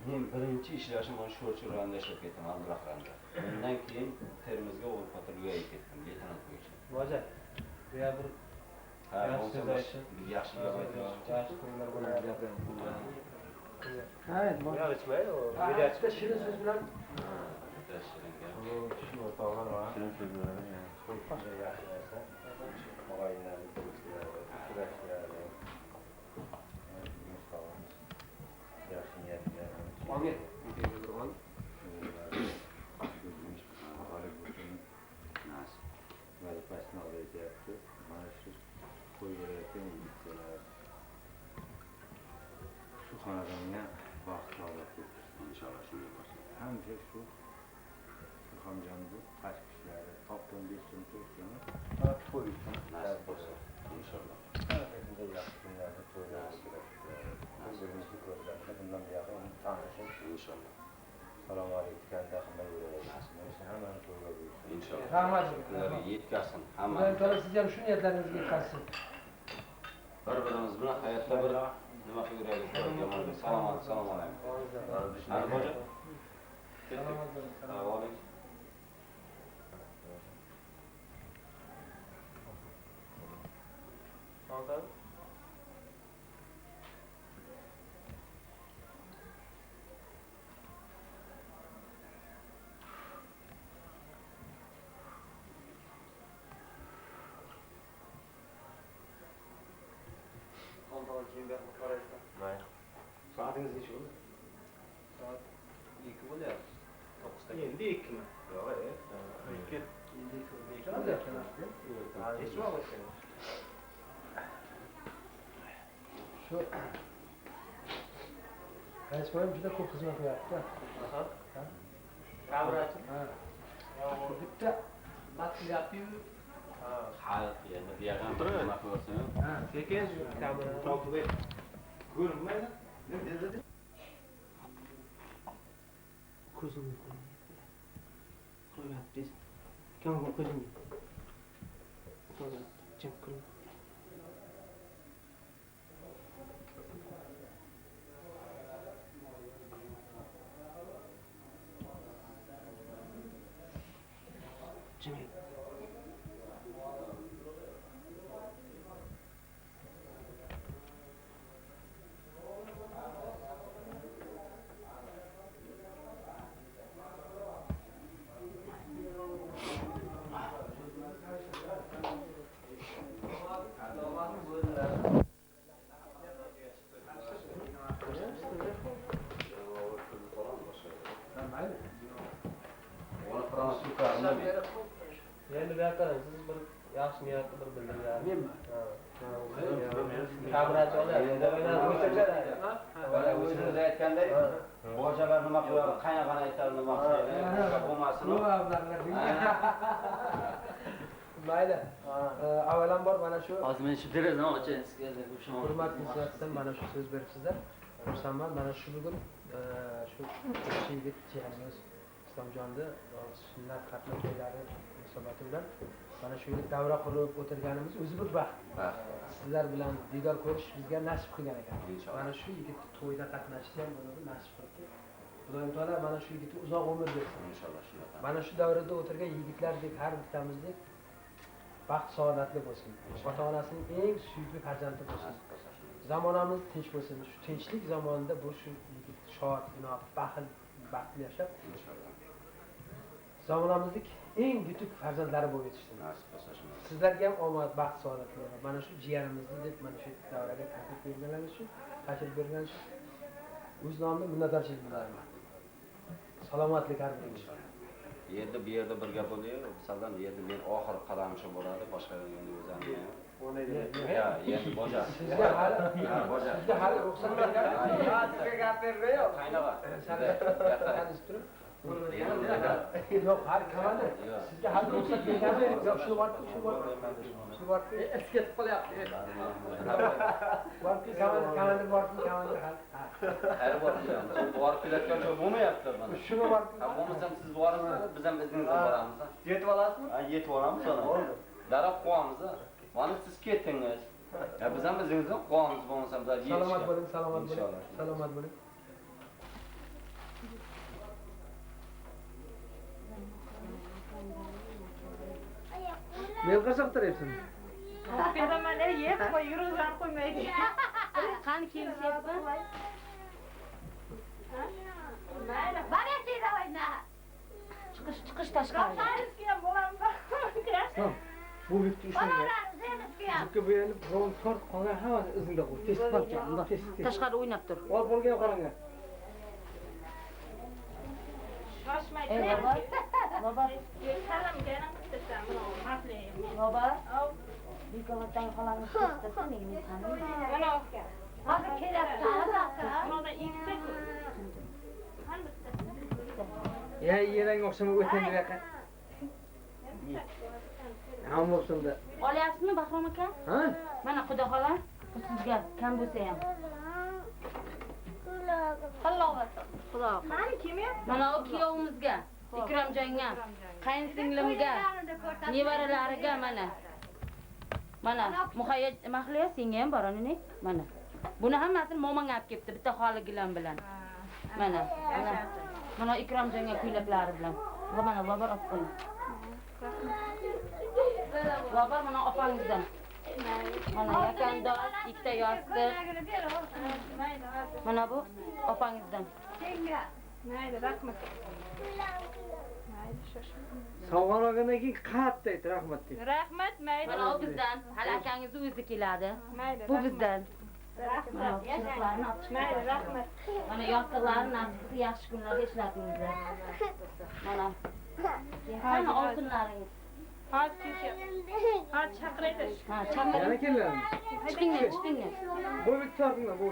S3: Men birinchi ishlashim mana shu rayonda ishlab ketdim, Abdurahmonda. Undan keyin Termizga o'tib patrulyaga ketdim, leytenant bo'yicha.
S1: Boja. Bu yer bir
S3: Yaxshi gap aytdim.
S1: yaxshi kunlar bo'ladi. Ha, boya ichmaydi u. Videochda shirin so'z bilan
S3: Shirin gap.
S8: Shuni o'rtog'lar va
S3: Shirin so'z bilan.
S8: yaxshi narsa. Og'aynilarni kurashishadi. Yaxshi niyatlar.
S1: Amin. Turgan.
S8: Vazifasini olayapti. Mana shu qo'yayotgan yigitlar. Shu xonadonga vaqt olib
S3: Inshaalloh shunday bo'lsin.
S8: hamda shu Surxonjonda tashvishlari topgan 5 so'm to'shini to'y uchun
S3: Nasib bo'lsin. Inshaalloh.
S8: shunday yaxshi kunlarda to'ylarimiz kerak. Birbirimizni ko'rganda bundan buyoq tanishib
S3: Inshaalloh.
S8: salom alaykum qilmay yuraveramiz. Mana hammani to'yga buyursin.
S3: Inshaalloh.
S1: Rahmat.
S3: Kunlarga yetkazsin hamma.
S1: Xudoy taolo siz ham shu niyatlaringizga yetkazsin.
S3: Bir-birimiz bilan hayotda bir nima qilib yuraylik. Salom alaykum. Hadi boja. Assalomu alaykum.
S8: Soatingiz necha bo'ldi?
S1: Soat 2 bo'lyapti. 9 da.
S8: Endi 2 mi? Yo'q, 2.
S1: Endi 2 bo'lyapti.
S8: Hech vaqt
S1: Shu Qaysi juda ko'p xizmat qilyapti. Aha. Kamerachi. Ha. Bitta batlyapti-yu.
S3: Ha, endi bu yoqdan nima qilsin?
S1: Ha, sekin kamera.
S8: ko'rinmaydi.
S1: Ko'zimni qo'yapti. Kim ko'zimni? To'g'ri, jim qil. Jimmy. Endi bu yoqqa siz bir yaxshi niyatni bir bildirgan. Menmi? Kamerachi olyapti.
S3: O'zingiz aytganday, bojalar nima qiladi, qanaqa aytadi, nima qiladi, bo'lmasin.
S1: Mayli. Avvalambor mana shu
S2: Hozir men shu derazani ochayin sizga deb o'sha
S1: hurmat nisbatidan mana shu so'z beribsizlar. Xursandman. Mana shu bugun shu yigit jiyanimiz Islomjonni sunnat xatmi to'ylari munosabati bilan mana shu yerda davra qurib o'tirganimiz o'zi bir baxt. Sizlar bilan diydor ko'rish bizga nasib qilgan ekan. Mana shu yigit to'yda qatnashishni ham buni nasib qildi. Xudoyim taolo mana shu yigitga uzoq umr bersin.
S3: Inshaalloh shunday.
S1: Mana shu davrada o'tirgan yigitlardek har bittamizdek baxt saodatli bo'lsin. Ota-onasining eng suyukli farzandi bo'lsin. Zamonamiz tinch bo'lsin. Shu tinchlik zamonida bu shu yigit shod, inoq, baxtli yashab
S3: Inshaalloh.
S1: zamonamizning eng yutuq farzandlari bo'lib yetishsin.
S3: Nasib bo'lsa shunday.
S1: Sizlarga ham omad, baxt, saodat tilayman. Mana shu jiyanimizni deb mana shu davraga taklif berganlar uchun, tashrif bergan uchun o'z nomimda minnatdorchilik bildiraman. Salomatlik har biringiz.
S3: Endi bu yerda birga bo'laylik. Masalan, endi men oxir qadam shu bo'ladi, boshqa endi o'zim. Ya, endi boja.
S1: Sizga hali ruxsat bergan. Sizga gap berdi-yu.
S3: Qaynaqa?
S1: Hadis turib. Yok, hayır kamadı. Sizge hadi ruhsat vergandir. Yok, şu var. Şu var. Eski ketip qolyapti. Varki kamadı kamadı.
S3: Her var. Borib kelayotgan joy bo'lmayapti mana.
S1: Shuni bor.
S3: Ha bo'lmasam siz boringlar, biz ham izingizga boramiz.
S8: Yetib olasizmi? Ha, yetib olamiz sana.
S3: Darab qo'yamiz. Mana siz ketdingiz. Ya biz ham izingizga qo'yamiz bo'lmasam da yetishga.
S1: Salomat bo'ling, salomat bo'ling. Salomat bo'ling. Men qasaqtiryapsan.
S6: Beraman, yeb qo'y, yuruzdan qo'ymaydi.
S4: Qani kelishyapti? Baraka oyna. Chiqish tashqari.
S6: Tarizga bo'laman.
S1: Bu bitti ishlangan. Zikka bo'yalib, biron tort qolgan hammasi izingda qo'y. Test qilib.
S4: Tashqari o'ynab tur.
S1: Olib bo'lgan qaranglar.
S6: Shoshmay.
S4: Baba.
S6: Salam ganim qilsam, maflayim.
S4: Baba. Bikovatdan xolangiz ko'rsatsa, menga qani.
S6: Mana aka.
S4: Hozir kelyapti.
S6: Bunda ikkita-ku.
S1: Ya, yeranga o'xshamay o'tgan buyoqqa. Hamma o'xshamda.
S4: Olyapsizmi Bahrom aka?
S1: Ha?
S4: Mana Xudo xola, bu sizga kam bo'lsa ham. Xudo.
S6: Mani kim edi?
S4: Mana o kuyovimizga, Ikromjonga, qaynsinglimga, nevaralariga mana. Mana Mahliya senga ham bor onini. Mana. Buni hammasini momang olib kelibdi bitta xoligilan bilan. Mana. Mana Ikromjonga kuylaklari bilan. Va mana Lobar olib qo'ying. Lobar mana opangizdan. Mana yakandosh, ikkita yostiq. Mana bu opangizdan.
S6: Mayli, rahmat.
S1: Sovg'a olgandan keyin qatta ayt, rahmat deb.
S6: Rahmat, mayli.
S4: Mana o bizdan, hali akangiz o'zi keladi.
S6: Mayli.
S4: Bu bizdan.
S6: Rahmat. Mayli, rahmat.
S4: Mana yostiqlarni nasibasi yaxshi kunlarda ishlatingizlar. Mana. Mana oltinlaringiz.
S6: Hozir kelishyapti. Hozir chaqiraydi.
S4: Ha,
S1: Yana
S4: chaqiring.
S1: keladi.
S4: Chiqinglar.
S1: Bu bitti tortinglar, bu.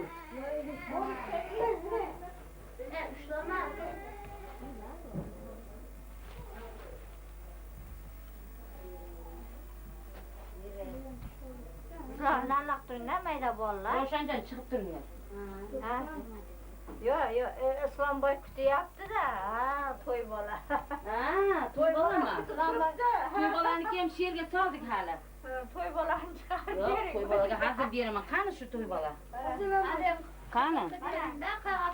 S4: Sizlardan laqtiringlar mayda bolalar. O'shandan chiqib turinglar.
S5: Ha? Yo, Islomboy kutyapti-da. Ha, to'y bola.
S4: Ha, to'y bolami? To'y bolaniki ham sherga soldik hali.
S5: To'y bolani chiqarib
S4: Yo'q,
S5: bering.
S4: to'y bolaga hazır beraman. Qani shu to'y bola? Qani?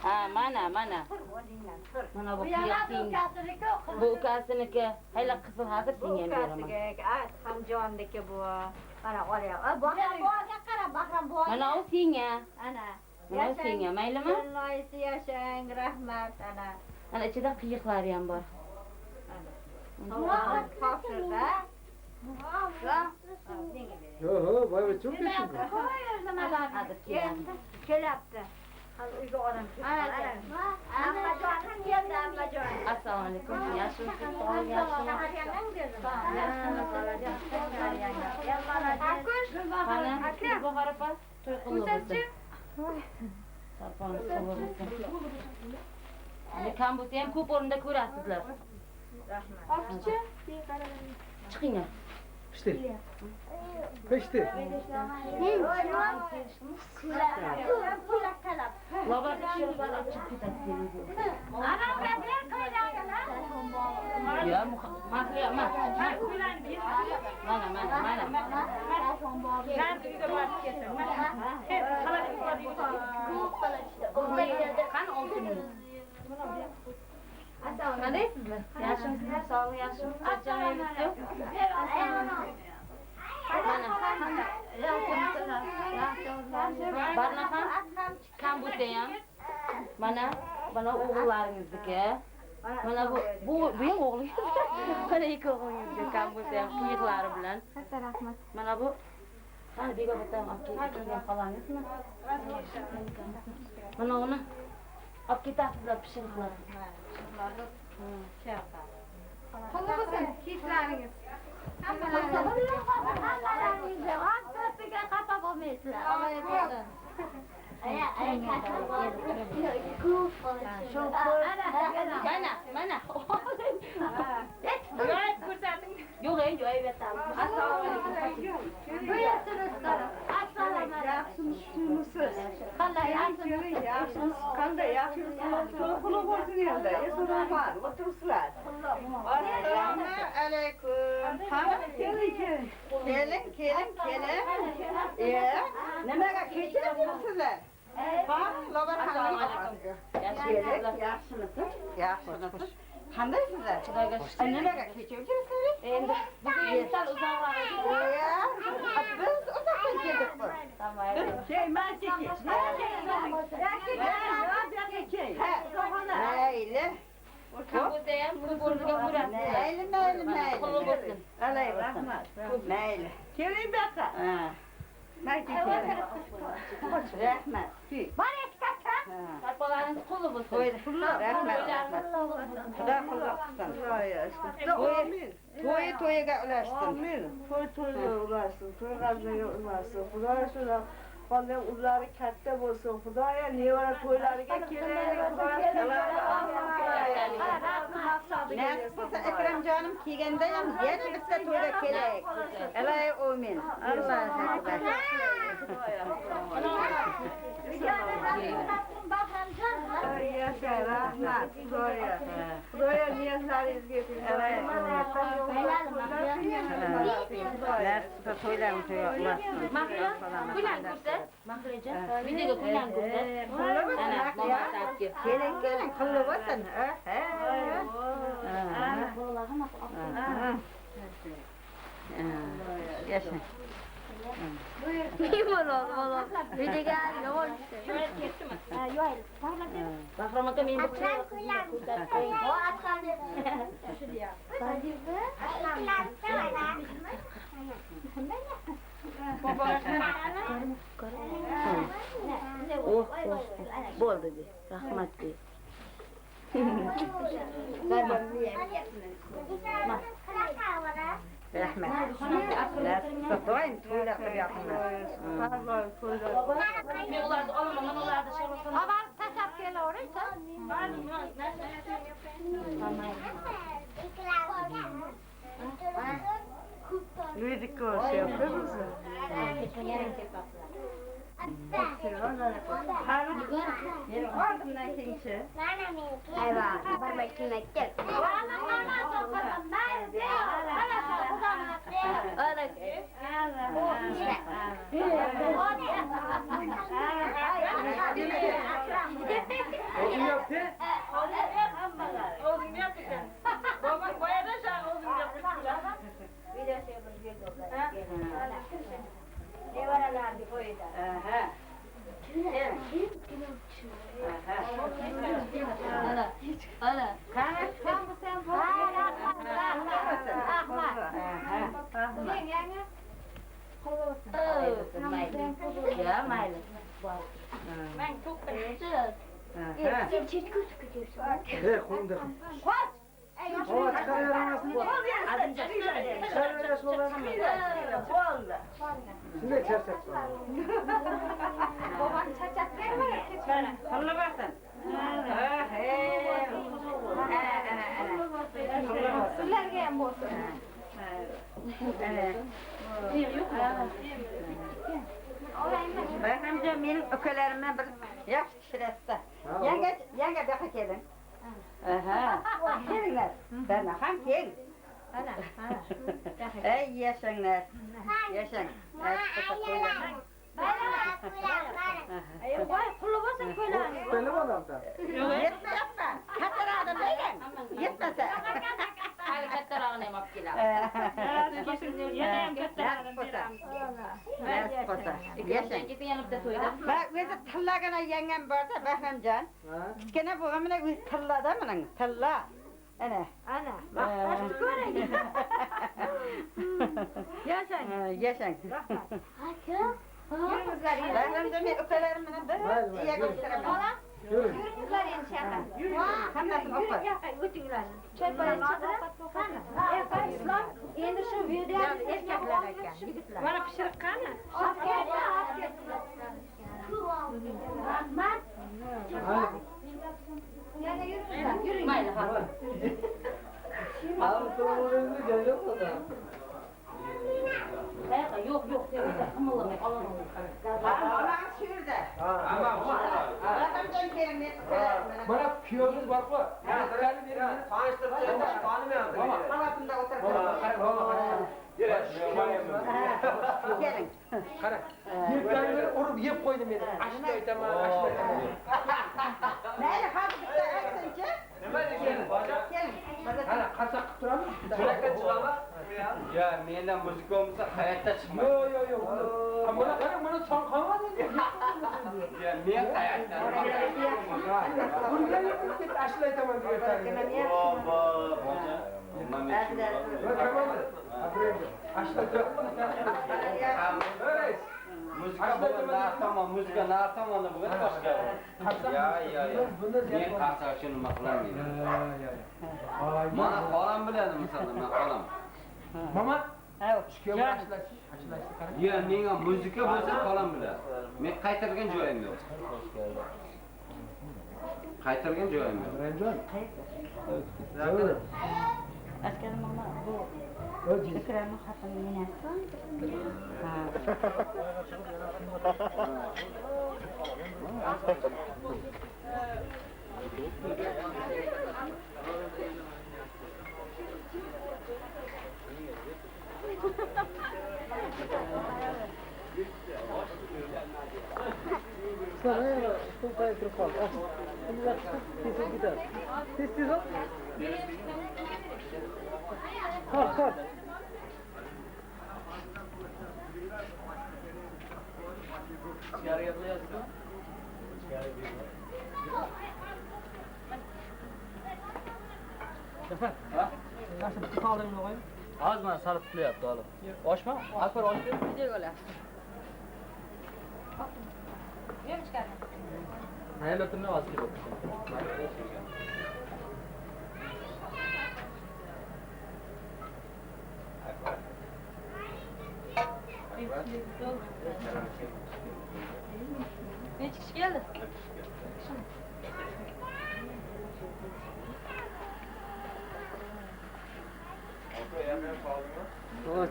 S4: Ha, mana. Mana bu qiyoqning. Bu ukasiniki. Hayla qizil hazır senga ham beraman.
S5: Hamjonniki bu. Mana olyapti. Bahramga qara, Bahram bu.
S4: Mana u senga.
S5: Ana.
S4: Mana u senga, maylimi?
S5: Loyisi yashang, rahmat, ana.
S4: Ana ichida qiyiqlari ham bor.
S5: Topshirda.
S1: Yo'q, boyga çok geçti.
S5: Kelyapti. Hali uyga odam keldi. Ammajonim keldi, ammajonim.
S4: Assalomu alaykum. Yaxshimisiz? Sog'lik yaxshimi? Qani, Bahor opa, to'y qilib bo'lsin. Sarpon qilib bo'lsin. Hali kam bo'lsa ham ko'p o'rinda ko'rasizlar.
S6: Opchi.
S4: Chiqinglar.
S1: Pişti. Pişti.
S4: Lobar ishlar olib chiqib ketadi. Ya, mahliya, mana. Qani oltiningiz? Qandaysizlar? Yaxshimisizlar? Sog'lik yaxshimi? Charchamayapsiz? Barnaxon kam bo'lsa ham mana o'g'illaringizniki. Mana bu ham o'g'lingiz. Mana ikki o'g'lingizga kam bo'lsa ham qiyiqlari bilan.
S5: Katta rahmat.
S4: Mana bu qani begobatdan olib kelgan xolangizmi? Mana uni olib ketasizlar pishiriqlar.
S5: Qo'li bo'lsin, kiyishlaringiz. Xafa bo'lmaysizlar.
S4: Mana.
S5: Yo'q, ko'rsating.
S4: Yo'q, endi aybetam.
S5: Assalomu alaykum.
S9: Buyursinlar. Assalomu alaykum.
S6: Yaxshimisiz?
S9: Qanday
S6: Yaxshimisiz? Yaxshimisiz? Qanday yaxshimisiz? Quloq bo'lsin endi. Eson-omon, o'tiribsizlar. Assalomu alaykum. Keling. Nimaga kechiryapsizlar? Bak, lobar
S4: Assalomu
S6: qanday?
S4: alaykum.
S6: Yaxshimisiz? Yaxshimisiz? Qandaysizlar?
S4: Xudoga shukr.
S6: Nimaga kechiryapsizlar?
S4: Endi bugun sal uzoqroq edi.
S6: Biz uzoqdan keldik bu. Mayli.
S4: Bo'lsa ham ko'p o'rniga ko'rasiz.
S6: Mayli.
S4: Quloq bo'lsin.
S6: Alay, rahmat. Mayli. Keling bu yoqqa. Rahmat.
S4: Sarpolaringiz qo'li bo'lsin.
S6: Rahmat. Xudo quloq qilsin. To'yiga ulashsin.
S10: Amin. To'yga ulashsin. To'yga ulashsin. Xudo shuna qolgan uylari katta bo'lsin. Xudoya nevara to'ylariga kelaylik.
S6: Nasib bo'lsa Akramjonim kelganda ham yana bitta to'yga kelaylik. Alay, amin. Allohu akbar. Rahmat. Xudoya niyatlaringizga
S4: Kuylan ko'rsat. Mahlijon, videoga kuylan ko'rsat. Ana, momataki.
S6: keling, qilib bo'lsin. Yashang.
S4: Bahrom aka men bir ko'rsatdim.
S6: Bo'ldi de. Rahmat de. Rahmat. Doim to'ylar qilib yoqinglar.
S4: Men ularni olaman, mana ularni sharofini.
S9: Xabar tashlab kelaveraysan.
S10: Nuydik ko'rshyapti bizni.
S6: Oldimdan kelingchi.
S9: Ayva, barmay kelmaydi.
S4: Ya mayli.
S5: Men çok birinci.
S1: Qo'limda. Havo chiqaravermasin. Chiqaraverasiz bo'ladi. Shunday charchatib.
S5: Babam çaçak vermedi.
S6: Qilib bo'lsin.
S5: Sizlarga ham bo'lsin.
S6: Bahramjon mening ukalarimdan bir yaxshi kishirasizda. Yanga bu yoqqa keling. Kelinglar. Bana ham kel. Ey yashanglar. Yashang.
S5: Voy, qulli bo'lsin ko'ylagi.
S1: Qo'yib olamda.
S6: Yetmayapti. Kattaroqni deyman. Yetmasa.
S4: Hali kattarog'ini ham olib keladi.
S5: Yana ham kattarog'ini
S6: beramiz.
S4: Yashang. Ketin yana bitta to'yda.
S6: Bak o'zi tillagina yangam borda Bahramjon. Kichkina bo'lgan bilan o'zi tillada mening. Tilla. Ana. Maqtashni ko'ring. Yashang. Yashang. Bahramjon men ukalarim bilan bir iyaga o'tiraman.
S5: Yürüyünüzler enişemden.
S6: Hammasini o'qib.
S5: O'tinglar. Choy poyani qani? İslam endi shu video
S6: Erkaklar ekan, yigitlar.
S5: mana pishiriq qani? Rahmat. Yana yuringlar.
S4: Mayli. Yok yok diyorlar. Kımıldamay alalım.
S5: Bana şurada. Adamdan gelin.
S1: Bana piyonuz var mı? Tanıştıracağım. Tanımayalım.
S5: Halatında otur. Gelin.
S1: Kara. Yırtlarını orup yiyip koydum beni. Aşkla ötemem, aşkla ötemem.
S5: Neyle kalkıp da eksince? Gelin.
S1: Hala kasak duralım.
S3: Sürekli çıkama. Ya menden müzik olmasa hayatta çıkmaz.
S1: Yo. Ama bana son kalmadı.
S3: Ya niye hayatta?
S1: Buraya yapıp git aşkla ötemem diyor.
S3: Ondan ne çıkıyor?
S1: Tamam mı? Aşkla ötemem. Öyle.
S3: Müzika bu tamam müzika ne tamam da bu kadar başka. Ya. Niye kalsa şunu maklamıyor? Mana falan biladi mesela men falan.
S1: Mama.
S5: Evet.
S1: Çıkıyor aşkla.
S3: Ya menga müzika bo'lsa falan biladi. Men qaytargan joyim yo'q. Qaytargan joyim yo'q.
S1: Ranjon.
S5: Askar mama bu. Fikrini xatini menasi.
S1: Sana bu kayıtlı kal. Bunu bak tez gider. Tez ol. Kalk. Nasıl bir kaldırın koyayım?
S2: Az mana sarı tutlayapti oğlum.
S1: Oshma, Alper osh ber.
S4: Video ola. Yem chiqadi.
S2: Hayal o'tirmay oz kelib.
S4: Ne chiqish keldi?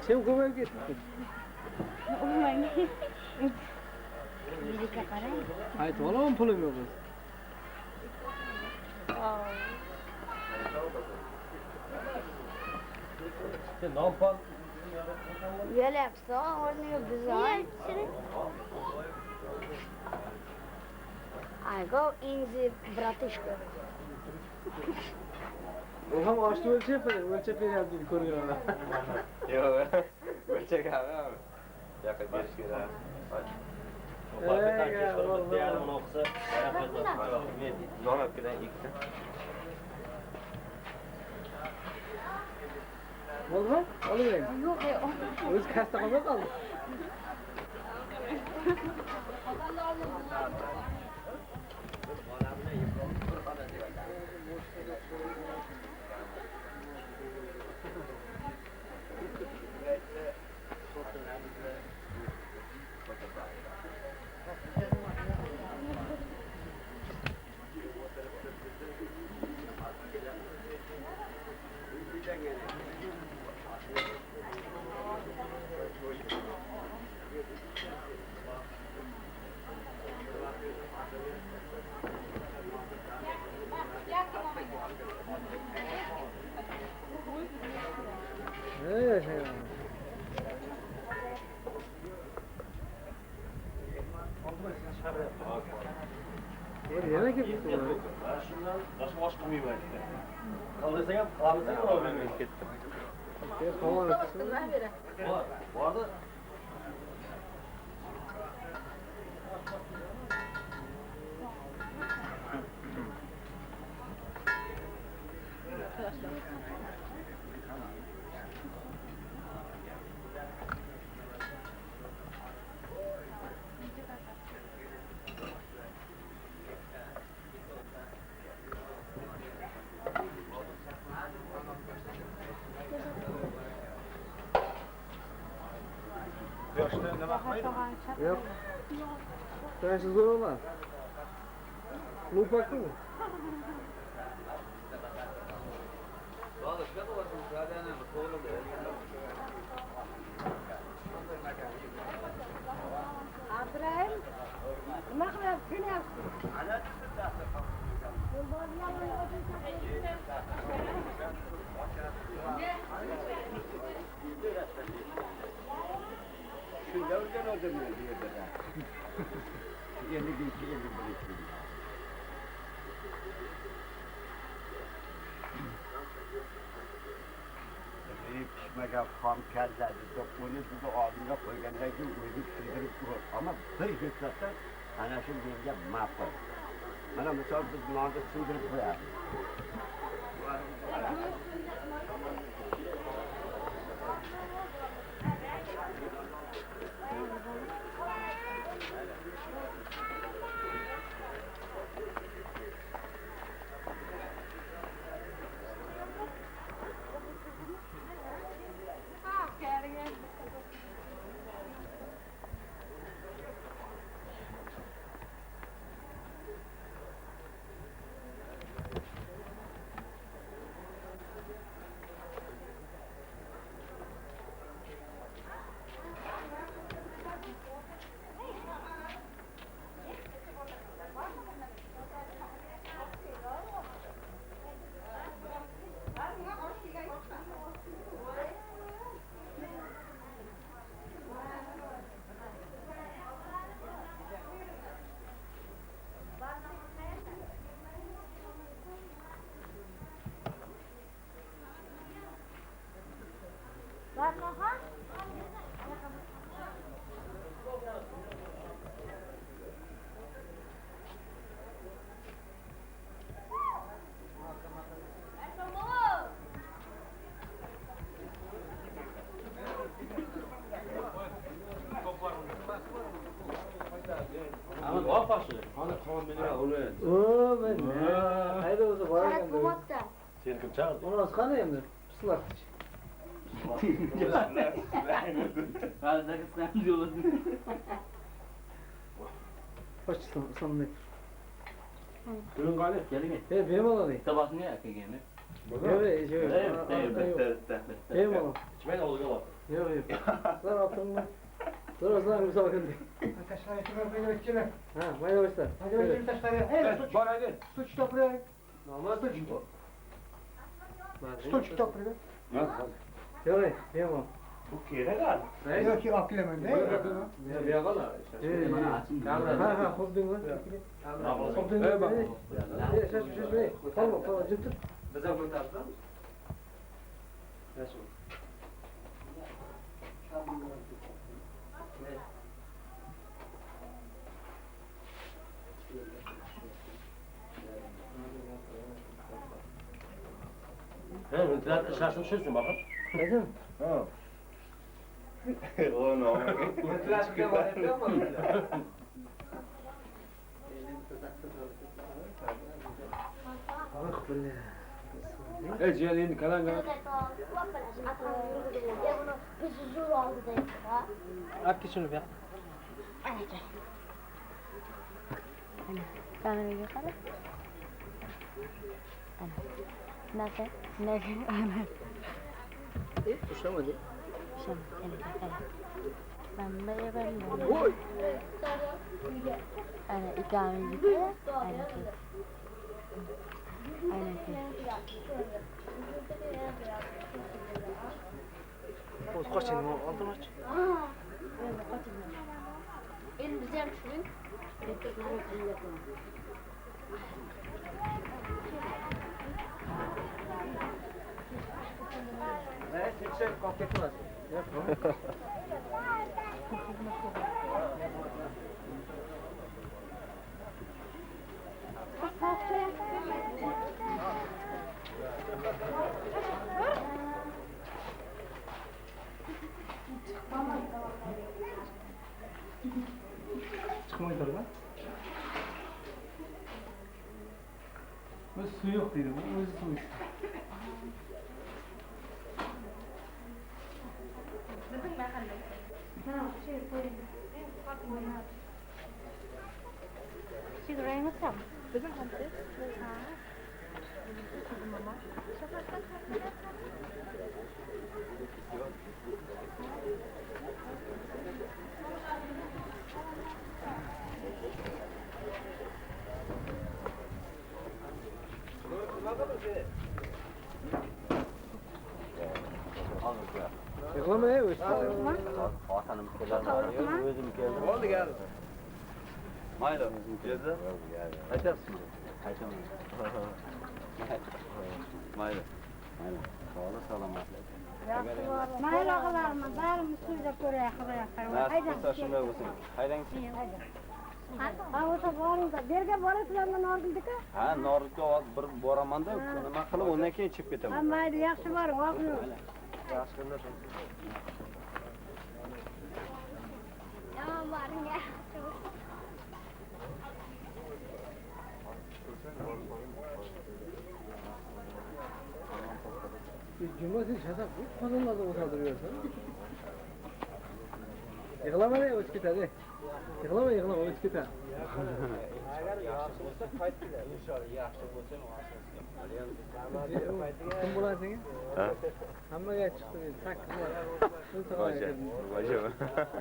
S1: Kim ko'may ketdi?
S5: Yirikka qarang.
S1: Aytib olaman pulim yo'q.
S7: Nampan.
S9: Yo'lyapsiz, o'rniga dizayn. I go in the bratishka.
S1: O ham oshni o'lchab beryapti ko'rganlar.
S8: Yo'q. O'lchak abi. Yoqqa berish kerak. Zonatkidan ikkita.
S1: Bo'ldimi? Olavering.
S4: Yo'q,
S1: O'zi kasta qilmay qoldi. Yana ketdi.
S7: Shundan boshqa osh qilmayman. Qoldirsang ham qoldirsang ham olmayman ketdim. Bordi. Yoshda nima qilmaydi?
S1: Yo'q. Tansiz zo'rman. Lupakmi?
S11: vardır mı diye de. 50 bin, 50 bin. Pişmege ham kelleri, dokunu bizi ağzına koyganlar ki uyup sildirip durur. Ama bir hüsnattan ana şu yenge mahvol. Bana misal biz bunlarda sildirip koyarız.
S7: Ama doğal başlıyor. Hani kalan beni oluyor.
S1: Oo ben. Haydi o zaman var ya.
S7: Seni kim çağırdı?
S1: Onu az kanayım Pıslar.
S2: Hadi sen diyorsun.
S1: Başçısın son ne?
S7: Ürün galip gelin.
S1: Benim olayım.
S2: Tabak ne yakın gemi?
S1: Evet, benim olayım.
S7: Çimen oldu bak.
S1: Yok yok. Sen altınma. Sonra bir sakın.
S12: Taşlar yatırır böyle içine.
S1: Ha, mayda başlar.
S12: Hadi bakayım taşları. Hey, suç.
S7: Bana gel.
S12: Suç toprağı.
S1: Normal suç bu.
S12: Suç toprağı.
S1: Yok, benim olayım.
S7: Bu kere gal.
S12: Yok ki aklemem. Ne?
S1: Ya bir yakala. Ha, holding var. Holding var. Ya şaş. Tamam, ciddi. Bize bu tarzda. Nasıl?
S7: He, ventilatör şaşın şaşın bakın.
S1: Neden?
S7: Ha.
S8: Oh no.
S1: Ventilasyon var, yapıyor mu? Ah böyle.
S7: Evet, yani kalan kalan.
S1: Akki şunu bir.
S13: Kamerayı yukarı. Nasıl? Ana.
S1: Kuşlamadı.
S13: Ben. Oy. Ana ikame yukarı. Ana.
S1: O kaçın mı? Aldım aç.
S13: En güzel şey.
S1: Ne? Seçer kopya var. Yok. Çıkmaydı lan. Bu su yok dedim. Bu su işte.
S13: Sigara mısın?
S1: Yıklama ya o'z.
S3: Otanim keladi. O'zim keldim.
S1: Oldu geldi.
S3: Mayli, o'zim keldi. Aytasiz. Aytaman. Mayli. Mayli. Salomatlik.
S9: Mayli og'alarmi, barimiz to'yda ko'raylik.
S3: Nasib bo'lsa shunday bo'lsin. Haydang.
S9: Ha, o'sha boringda. Berga borasizlarmi Norgulga?
S3: Ha, Norgulga bir boraman-da, nima qilib undan keyin chiqib ketaman.
S9: Ha, mayli, yaxshi boring, o'g'lim.
S3: Yaxshi kunlar.
S13: Yomon boring, yaxshi.
S1: Cumhuriyet şasak bu pazarlarda oturduruyorsun. Yıklama ne uç git hadi. Yıklama uç git ha.
S8: Agar yaxshi bo'lsa qaytdilar. Inshaalloh yaxshi bo'lsa
S1: Kim bulasın?
S3: Ha?
S1: Hammaga chiqdi men sakkiz bor.
S3: Vaja.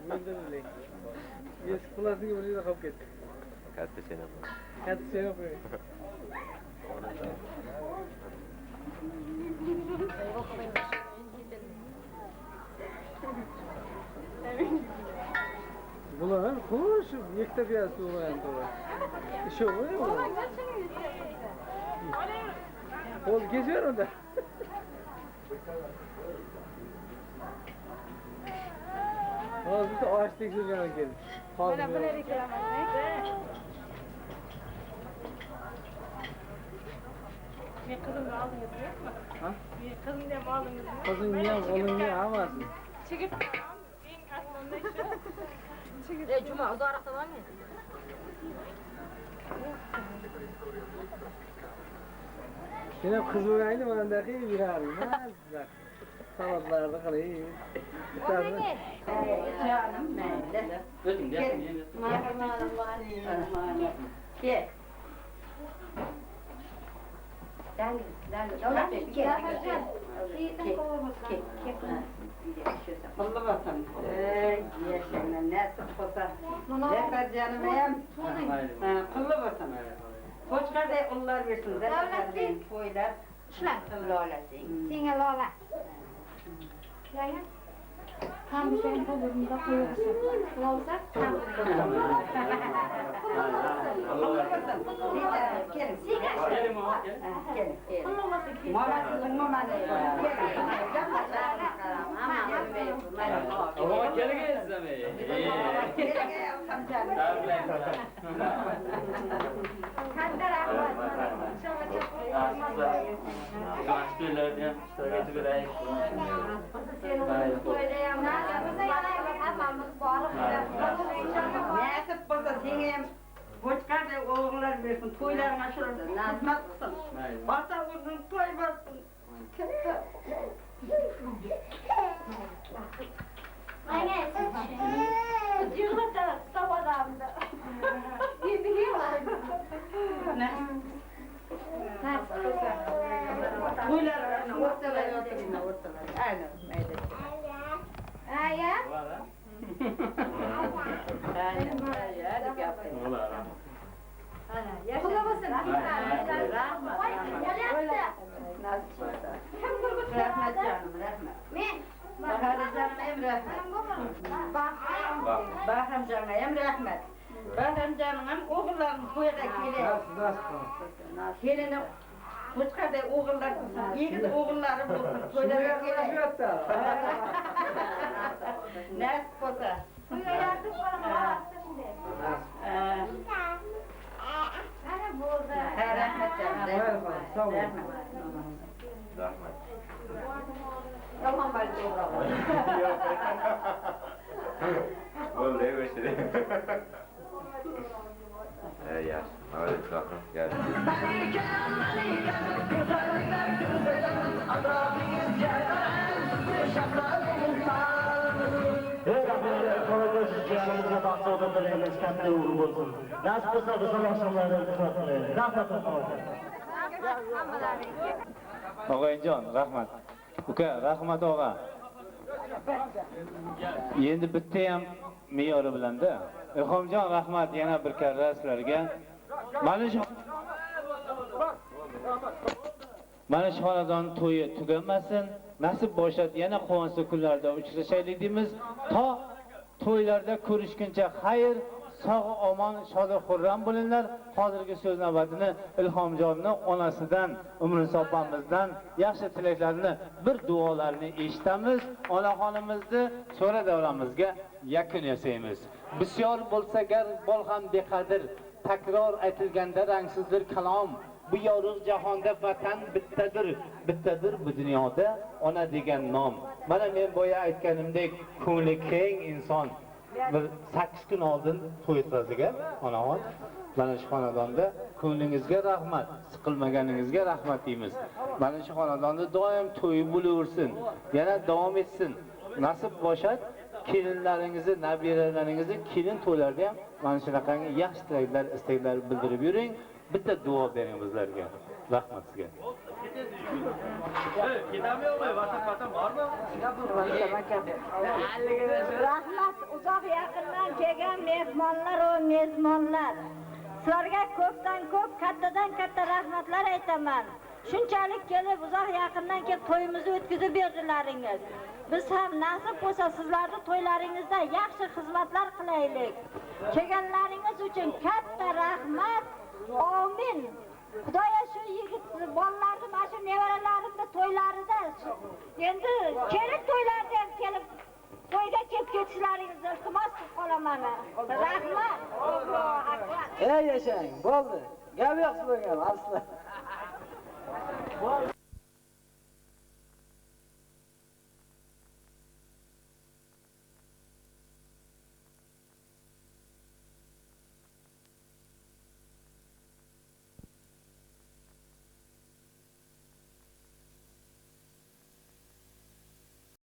S1: Mendirli. Yes bulasın bir yerda qolib ketdi.
S3: Katta sena.
S1: Katta sena qo'y. Bular xo'sh, ikkita piyasi bo'lgan to'g'ri. Ishi yo'qmi? Qo'l kechaver unda. Hozir bitta osh tekshirgan ekan.
S9: Mana bular ikkalamiz.
S10: Men qizimni oldingizmi yo'qmi?
S1: Ha?
S10: Men qizimni ham oldingizmi?
S1: Qizingni ham, o'g'lingni hammasi.
S10: Chigit eng aslida shu.
S4: Juma uzoqroqdan olmaydi.
S1: Sen ham qiz bo'lganda mana bunday qilib yurarding. Salatlarni qilib.
S5: Canım mayli.
S2: O'zing
S5: Gel. Gel. Allah vatan. Yaşayın nasip olsa. Zekar canım hem. Kıllı vatan. Koçkada onlar versin. Devletli. Toylar.
S9: Ishlar.
S5: Lolasing.
S9: Senga lola. Yana. Ham sen qo'lingda qo'yasan. Lola ham.
S5: Nasip bo'lsa senga ham ko'chqarda o'g'illar bersin, to'ylaring ashursin, nazmat qilsin. Ota o'zing to'y bo'lsin.
S13: Mana yig'lata savadamda. Endi yig'laydi.
S5: To'ylarni o'rtalar. Aynan, mayli.
S9: Aya. Qulla bo'lsin.
S5: Rahmat canım, rahmat.
S9: Men
S5: Bahar canım hem rahmat. Bahar canım hem rahmat. Bahar canım hem oğullarım to'yga keladi. Kelini ko'chqarda o'g'illar, yigit o'g'illari bo'lsin, to'ylarga keladi. Nasib bo'lsa.
S9: ana bo'ldi.
S5: Rahmat canım, rahmat.
S3: Rahmat.
S5: Yomon bo'ldi o'g'lim.
S3: Bo'ldi, o'shiri. Yaxshi. Hadi bakalım. Gel.
S8: Og'ayjon, rahmat. Uka, rahmat og'a. Endi bitta ham me'yori bilan-da. Ilhomjon, rahmat yana bir karra sizlarga. Mana shu
S14: Mana shu xonadon to'yi tuganmasin. Nasib bo'lsa yana quvonchli kunlarda uchrashaylik deymiz. To to'ylarda ko'rishguncha xayr, sog' omon, shod xurram bo'linglar. Hozirgi so'z navbatini Ilhomjonning onasidan, Umriniso opamizdan yaxshi tilaklarni, bir duolarini eshitamiz. Onaxonimizni so'ra davramizga yakun yasaymiz. Bisyor bo'lsa gar bol ham beqadr, takror aytilganda rangsizdir kalom. Bu yorug' jahonda vatan bittadir bu dunyoda ona degan nom. Mana men boya aytganimdek, ko'ngli keng inson bir 8 kun oldin to'y o'tkazgan onaxon. Mana shu xonadonda ko'nglingizga rahmat, siqilmaganingizga rahmat deymiz. Mana shu xonadonda doim to'y bo'laversin, yana davom etsin. Nasib bo'lsa, kelinlaringizni, nabiralaringizni kelin to'ylarda ham mana shunaqangi yaxshi tilaklar, istaklar bildirib yuring. Bitta duo bering bizlarga. Rahmat sizga.
S5: Rahmat uzoq yaqindan kelgan mehmonlar va mezmonlar. Sizlarga ko'pdan ko'p, kattadan katta rahmatlar aytaman. Shunchalik kelib uzoq yaqindan kelib to'yimizni o'tkazib berdilaringiz. Biz ham nasib bo'lsa sizlarning to'ylaringizda yaxshi xizmatlar qilaylik. Kelganlaringiz uchun katta rahmat. Amin. Xudoya shu yigit bolalarni, mana shu nevaralarimni to'ylarida endi kerak to'ylarda ham kelib to'yga kelib ketishlaringizni iltimos qilib qolaman. Rahmat. Allohu akbar.
S1: Ey yashang, bo'ldi. Gap yo'q sizlarga, asli.